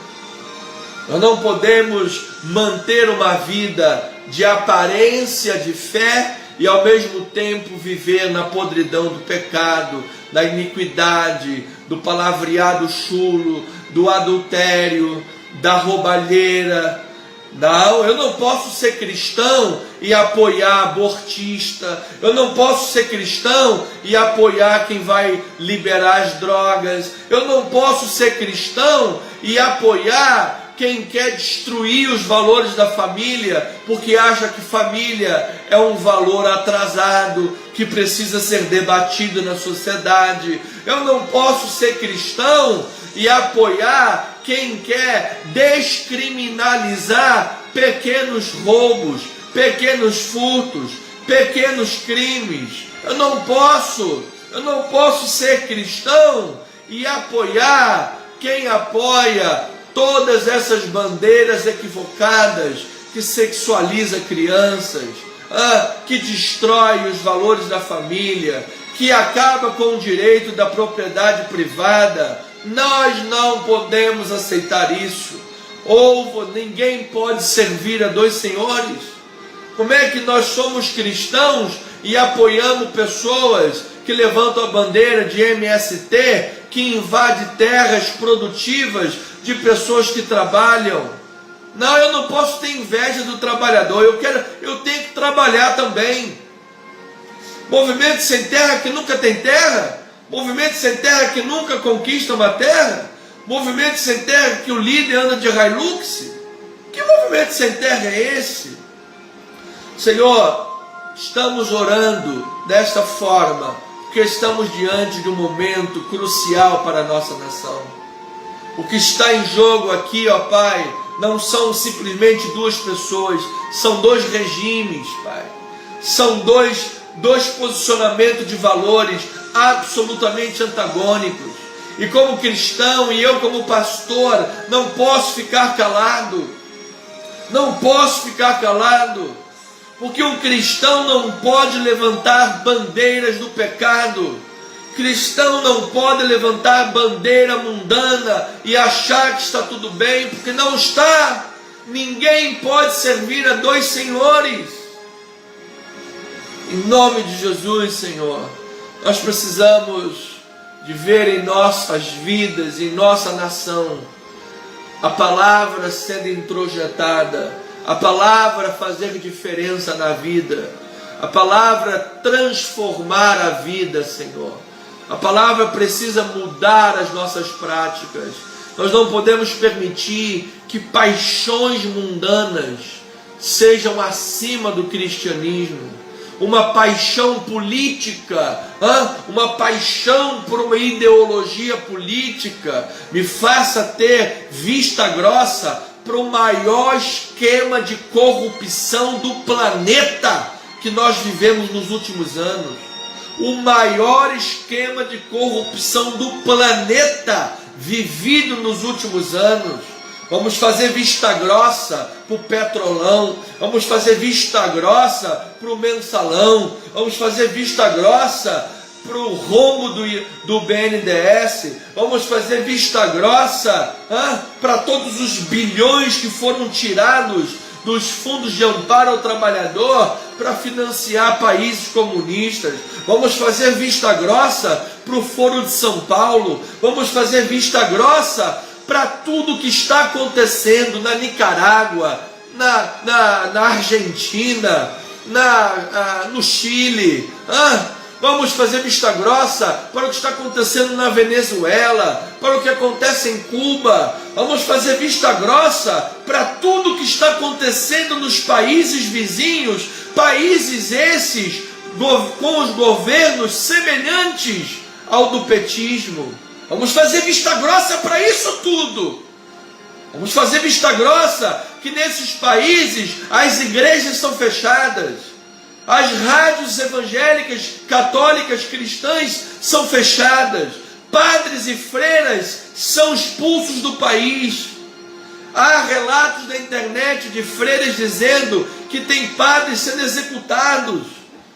Speaker 1: Nós não podemos manter uma vida de aparência de fé e ao mesmo tempo viver na podridão do pecado, da iniquidade, do palavreado chulo, do adultério, da roubalheira. Não, eu não posso ser cristão e apoiar abortista. Eu não posso ser cristão e apoiar quem vai liberar as drogas. Eu não posso ser cristão e apoiar quem quer destruir os valores da família, porque acha que família é um valor atrasado, que precisa ser debatido na sociedade. Eu não posso ser cristão e apoiar quem quer descriminalizar pequenos roubos, pequenos furtos, pequenos crimes. Eu não posso ser cristão e apoiar quem apoia todas essas bandeiras equivocadas, que sexualiza crianças, que destrói os valores da família, que acaba com o direito da propriedade privada. Nós não podemos aceitar isso. Ninguém pode servir a dois senhores. Como é que nós somos cristãos e apoiamos pessoas que levantam a bandeira de MST, que invade terras produtivas de pessoas que trabalham? Não, eu não posso ter inveja do trabalhador, eu tenho que trabalhar também. Movimento sem terra que nunca tem terra, movimento sem terra que nunca conquista uma terra, movimento sem terra que o líder anda de Hilux. Que movimento sem terra é esse? Senhor, estamos orando desta forma, porque estamos diante de um momento crucial para a nossa nação. O que está em jogo aqui, ó Pai, não são simplesmente duas pessoas, são dois regimes, Pai. São dois posicionamentos de valores absolutamente antagônicos. E como cristão, e eu como pastor, não posso ficar calado. Não posso ficar calado. Porque um cristão não pode levantar bandeiras do pecado. Cristão não pode levantar bandeira mundana e achar que está tudo bem, porque não está. Ninguém pode servir a dois senhores. Em nome de Jesus, Senhor, nós precisamos de ver em nossas vidas, em nossa nação, a palavra sendo introjetada, a palavra fazer diferença na vida, a palavra transformar a vida, Senhor. A palavra precisa mudar as nossas práticas. Nós não podemos permitir que paixões mundanas sejam acima do cristianismo. Uma paixão política, uma paixão por uma ideologia política, me faça ter vista grossa para o maior esquema de corrupção do planeta que nós vivemos nos últimos anos. O maior esquema de corrupção do planeta vivido nos últimos anos. Vamos fazer vista grossa para o Petrolão, vamos fazer vista grossa para o Mensalão, vamos fazer vista grossa para o rombo do BNDES, vamos fazer vista grossa para todos os bilhões que foram tirados dos fundos de amparo ao trabalhador, para financiar países comunistas. Vamos fazer vista grossa para o Foro de São Paulo. Vamos fazer vista grossa para tudo que está acontecendo na Nicarágua, na Argentina, no Chile. Vamos fazer vista grossa para o que está acontecendo na Venezuela, para o que acontece em Cuba. Vamos fazer vista grossa para tudo que está acontecendo nos países vizinhos, países esses com os governos semelhantes ao do petismo. Vamos fazer vista grossa para isso tudo. Vamos fazer vista grossa que nesses países as igrejas são fechadas. As rádios evangélicas, católicas, cristãs são fechadas. Padres e freiras são expulsos do país. Há relatos na internet de freiras dizendo que tem padres sendo executados.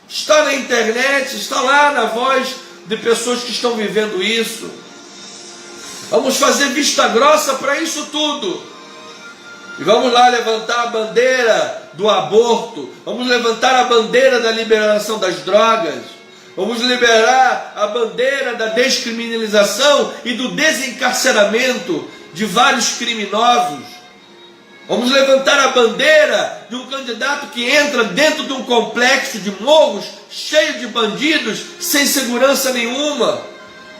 Speaker 1: Está na internet, está lá na voz de pessoas que estão vivendo isso. Vamos fazer vista grossa para isso tudo. E vamos lá levantar a bandeira do aborto. Vamos levantar a bandeira da liberação das drogas. Vamos liberar a bandeira da descriminalização e do desencarceramento de vários criminosos. Vamos levantar a bandeira de um candidato que entra dentro de um complexo de morros cheio de bandidos, sem segurança nenhuma,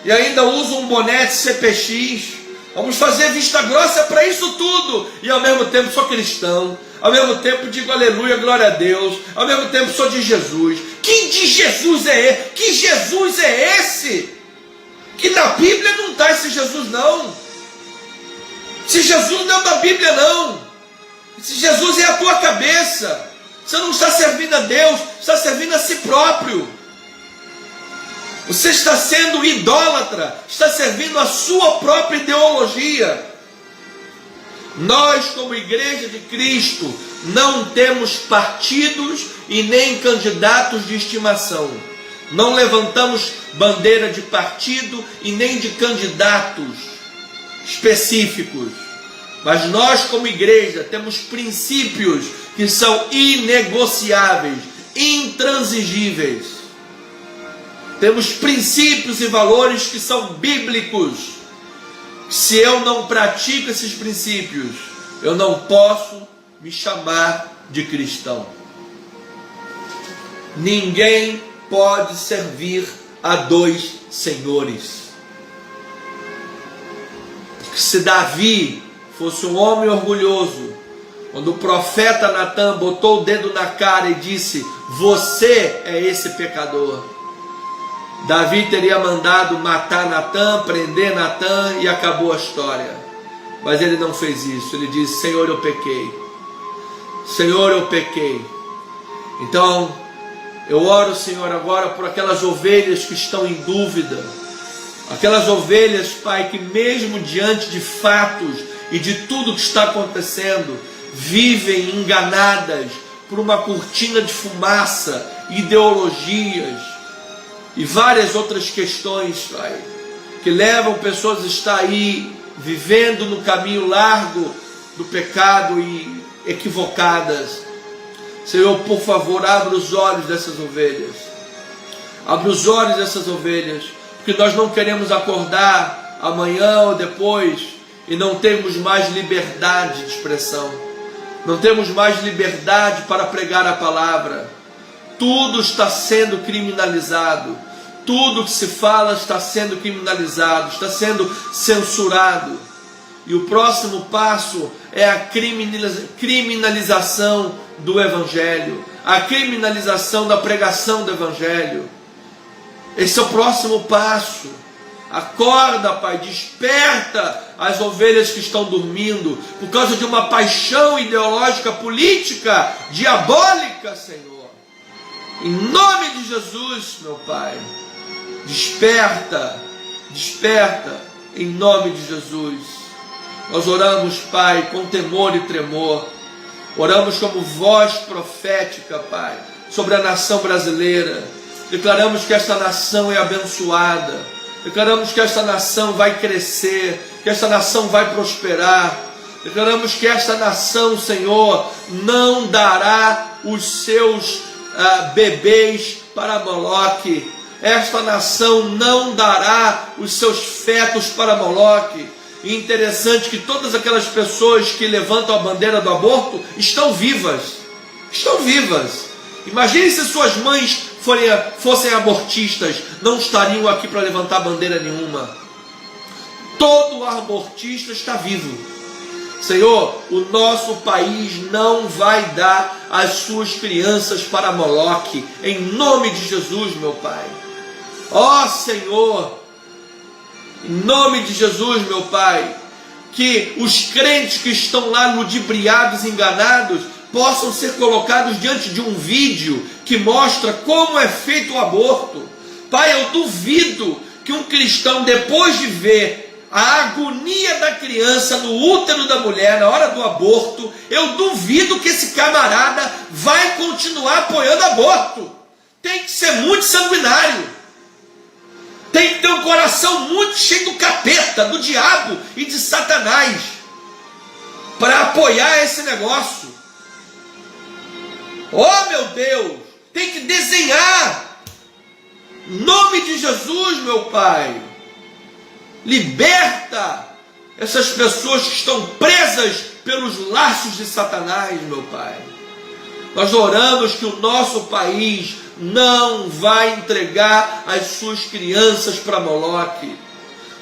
Speaker 1: e ainda usa um boné de CPX. Vamos fazer vista grossa para isso tudo. E ao mesmo tempo sou cristão. Ao mesmo tempo digo aleluia, glória a Deus. Ao mesmo tempo sou de Jesus. Que de Jesus é esse? Que Jesus é esse? Que na Bíblia não está esse Jesus não. Esse Jesus não é da Bíblia não. Esse Jesus é a tua cabeça. Você não está servindo a Deus, está servindo a si próprio. Você está sendo idólatra, está servindo a sua própria ideologia. Nós, como Igreja de Cristo, não temos partidos e nem candidatos de estimação. Não levantamos bandeira de partido e nem de candidatos específicos. Mas nós, como igreja, temos princípios que são inegociáveis, intransigíveis. Temos princípios e valores que são bíblicos. Se eu não pratico esses princípios, eu não posso me chamar de cristão. Ninguém pode servir a dois senhores. Se Davi fosse um homem orgulhoso, quando o profeta Natan botou o dedo na cara e disse: você é esse pecador, Davi teria mandado matar Natan, prender Natan e acabou a história. Mas ele não fez isso. Ele disse: Senhor, eu pequei. Senhor, eu pequei. Então, eu oro, Senhor, agora por aquelas ovelhas que estão em dúvida. Aquelas ovelhas, Pai, que mesmo diante de fatos e de tudo que está acontecendo, vivem enganadas por uma cortina de fumaça, ideologias e várias outras questões, Pai, que levam pessoas a estar aí vivendo no caminho largo do pecado e equivocadas. Senhor, por favor, abra os olhos dessas ovelhas. Abra os olhos dessas ovelhas, porque nós não queremos acordar amanhã ou depois e não termos mais liberdade de expressão. Não temos mais liberdade para pregar a palavra. Tudo está sendo criminalizado. Tudo que se fala está sendo criminalizado, está sendo censurado. E o próximo passo é a criminalização do Evangelho, a criminalização da pregação do Evangelho. Esse é o próximo passo. Acorda, Pai, desperta as ovelhas que estão dormindo por causa de uma paixão ideológica, política, diabólica, Senhor. Em nome de Jesus, meu Pai, desperta, desperta, em nome de Jesus. Nós oramos, Pai, com temor e tremor. Oramos como voz profética, Pai, sobre a nação brasileira. Declaramos que esta nação é abençoada. Declaramos que esta nação vai crescer, que esta nação vai prosperar. Declaramos que esta nação, Senhor, não dará os seus bebês para Moloque. Esta nação não dará os seus fetos para Moloque. E interessante que todas aquelas pessoas que levantam a bandeira do aborto estão vivas. Estão vivas. Imagine se suas mães fossem abortistas, não estariam aqui para levantar bandeira nenhuma. Todo abortista está vivo. Senhor, o nosso país não vai dar as suas crianças para Moloque, em nome de Jesus, meu Pai. Ó Senhor, em nome de Jesus, meu Pai, que os crentes que estão lá ludibriados, enganados, possam ser colocados diante de um vídeo que mostra como é feito o aborto. Pai, eu duvido que um cristão, depois de ver a agonia da criança no útero da mulher na hora do aborto, eu duvido que esse camarada vai continuar apoiando aborto. Tem que ser muito sanguinário. Tem que ter um coração muito cheio do capeta, do diabo e de Satanás para apoiar esse negócio. Oh meu Deus, tem que desenhar. Em nome de Jesus, meu Pai. Liberta essas pessoas que estão presas pelos laços de Satanás, meu Pai. Nós oramos que o nosso país não vai entregar as suas crianças para Moloque.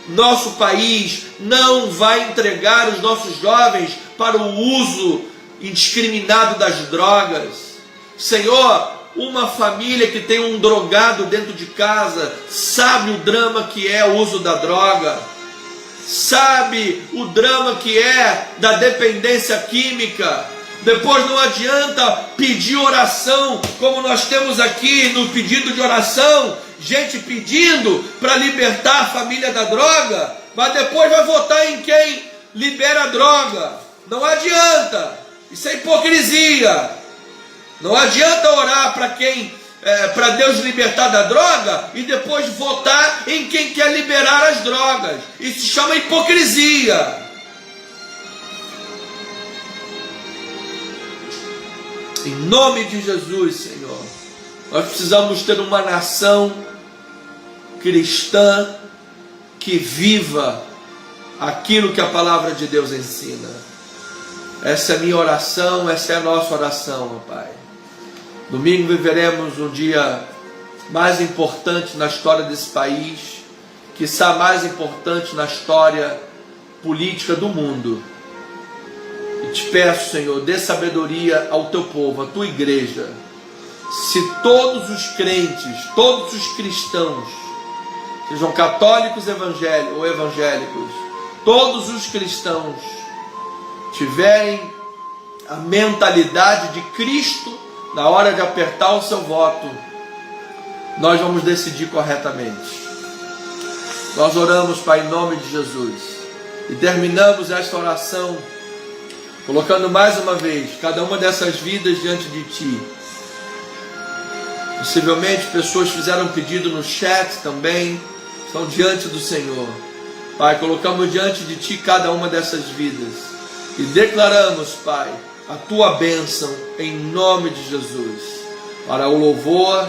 Speaker 1: Nosso país não vai entregar os nossos jovens para o uso indiscriminado das drogas. Senhor, uma família que tem um drogado dentro de casa sabe o drama que é o uso da droga, sabe o drama que é da dependência química. Depois não adianta pedir oração, como nós temos aqui no pedido de oração, gente pedindo para libertar a família da droga, mas depois vai votar em quem libera a droga. Não adianta, isso é hipocrisia. Não adianta orar para Deus libertar da droga e depois votar em quem quer liberar as drogas. Isso se chama hipocrisia. Em nome de Jesus, Senhor, nós precisamos ter uma nação cristã que viva aquilo que a palavra de Deus ensina. Essa é a minha oração, essa é a nossa oração, meu Pai. Domingo viveremos um dia mais importante na história desse país, quiçá mais importante na história política do mundo. E te peço, Senhor, dê sabedoria ao teu povo, à tua igreja. Se todos os crentes, todos os cristãos, sejam católicos ou evangélicos, todos os cristãos tiverem a mentalidade de Cristo, na hora de apertar o seu voto, nós vamos decidir corretamente. Nós oramos, Pai, em nome de Jesus, e terminamos esta oração colocando mais uma vez cada uma dessas vidas diante de Ti. Possivelmente pessoas fizeram pedido no chat também, estão diante do Senhor. Pai, colocamos diante de Ti cada uma dessas vidas e declaramos, Pai, a Tua bênção em nome de Jesus, para o louvor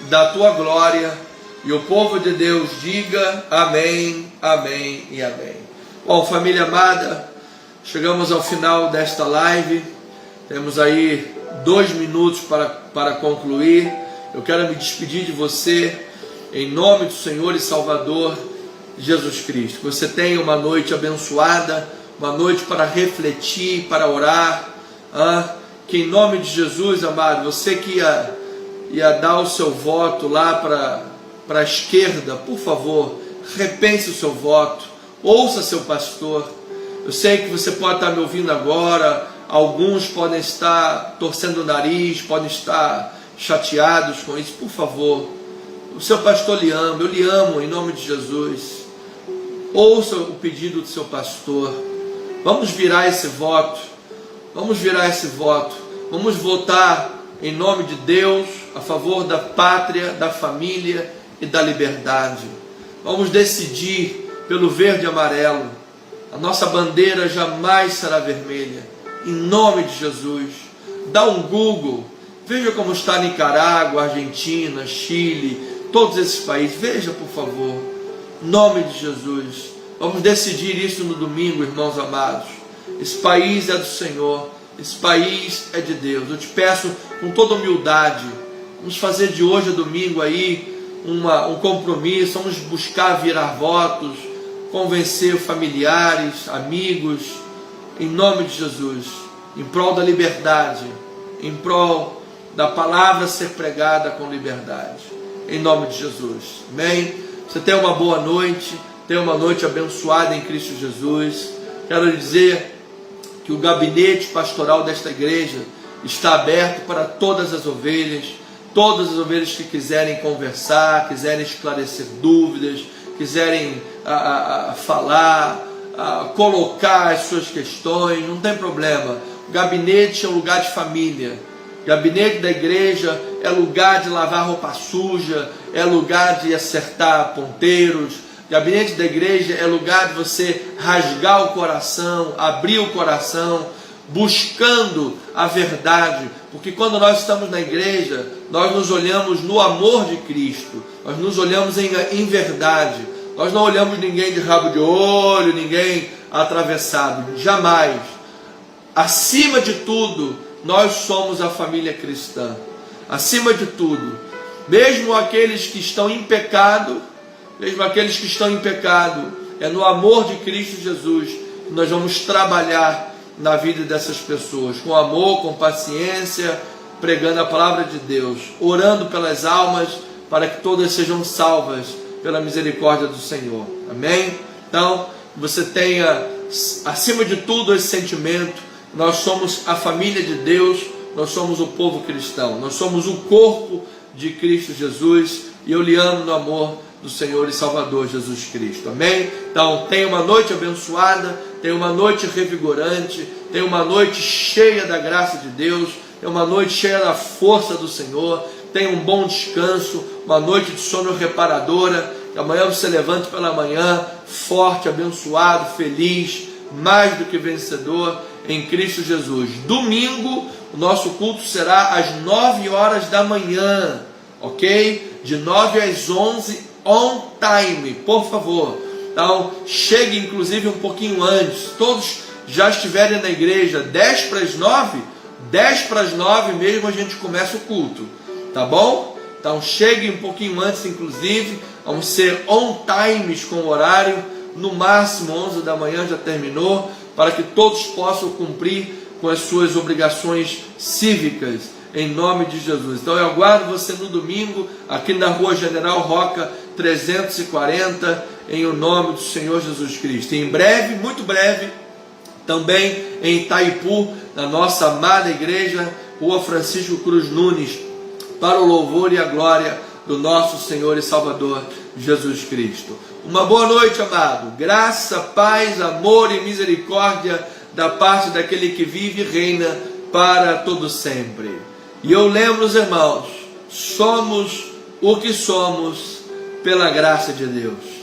Speaker 1: da Tua glória, e o povo de Deus diga amém, amém e amém. Bom, família amada, chegamos ao final desta live, temos aí 2 minutos para concluir. Eu quero me despedir de você, em nome do Senhor e Salvador Jesus Cristo. Que você tenha uma noite abençoada, uma noite para refletir, para orar. Que em nome de Jesus, amado, você que ia dar o seu voto lá para a esquerda, por favor, repense o seu voto, ouça seu pastor. Eu sei que você pode estar me ouvindo agora, alguns podem estar torcendo o nariz, podem estar chateados com isso. Por favor, o seu pastor lhe ama, eu lhe amo em nome de Jesus. Ouça o pedido do seu pastor. Vamos virar esse voto. Vamos virar esse voto, vamos votar em nome de Deus, a favor da pátria, da família e da liberdade. Vamos decidir pelo verde e amarelo. A nossa bandeira jamais será vermelha, em nome de Jesus. Dá um Google, Veja como está Nicarágua, Argentina, Chile, todos esses países. Veja, por favor, em nome de Jesus. Vamos decidir isso no domingo, irmãos amados. Esse país é do Senhor, esse país é de Deus. Eu te peço com toda humildade, vamos fazer de hoje a domingo aí um compromisso, vamos buscar virar votos, convencer familiares, amigos, em nome de Jesus, em prol da liberdade, em prol da palavra ser pregada com liberdade, em nome de Jesus, amém? Você tenha uma boa noite, tenha uma noite abençoada em Cristo Jesus. Quero lhe dizer que o gabinete pastoral desta igreja está aberto para todas as ovelhas que quiserem conversar, quiserem esclarecer dúvidas, quiserem falar, colocar as suas questões, não tem problema. O gabinete é um lugar de família. O gabinete da igreja é lugar de lavar roupa suja, é lugar de acertar ponteiros. O gabinete da igreja é lugar de você rasgar o coração, abrir o coração, buscando a verdade, porque quando nós estamos na igreja, nós nos olhamos no amor de Cristo, nós nos olhamos em verdade, nós não olhamos ninguém de rabo de olho, ninguém atravessado, jamais. Acima de tudo, nós somos a família cristã, acima de tudo, mesmo aqueles que estão em pecado, é no amor de Cristo Jesus que nós vamos trabalhar na vida dessas pessoas, com amor, com paciência, pregando a palavra de Deus, orando pelas almas, para que todas sejam salvas pela misericórdia do Senhor, amém? Então, você tenha, acima de tudo, esse sentimento. Nós somos a família de Deus, nós somos o povo cristão, nós somos o corpo de Cristo Jesus, e eu lhe amo no amor do Senhor e Salvador Jesus Cristo, amém? Então, tenha uma noite abençoada, tenha uma noite revigorante, tenha uma noite cheia da graça de Deus, tenha uma noite cheia da força do Senhor, tenha um bom descanso, uma noite de sono reparadora, que amanhã você levante pela manhã, forte, abençoado, feliz, mais do que vencedor, em Cristo Jesus. Domingo, o nosso culto será às 9 horas da manhã, ok? De 9 às 11, on time, por favor. Então, chegue inclusive um pouquinho antes. Todos já estiverem na igreja 10 para as 9, 10 para as 9 mesmo a gente começa o culto, tá bom? Então, chegue um pouquinho antes inclusive. Vamos ser on times com o horário. No máximo 11 da manhã já terminou, para que todos possam cumprir com as suas obrigações cívicas, em nome de Jesus. Então eu aguardo você no domingo, aqui na rua General Roca 340, em o nome do Senhor Jesus Cristo. E em breve, muito breve, também em Itaipu, na nossa amada igreja, rua Francisco Cruz Nunes, para o louvor e a glória do nosso Senhor e Salvador Jesus Cristo. Uma boa noite, amado. Graça, paz, amor e misericórdia da parte daquele que vive e reina para todo sempre. E eu lembro, os irmãos, somos o que somos pela graça de Deus.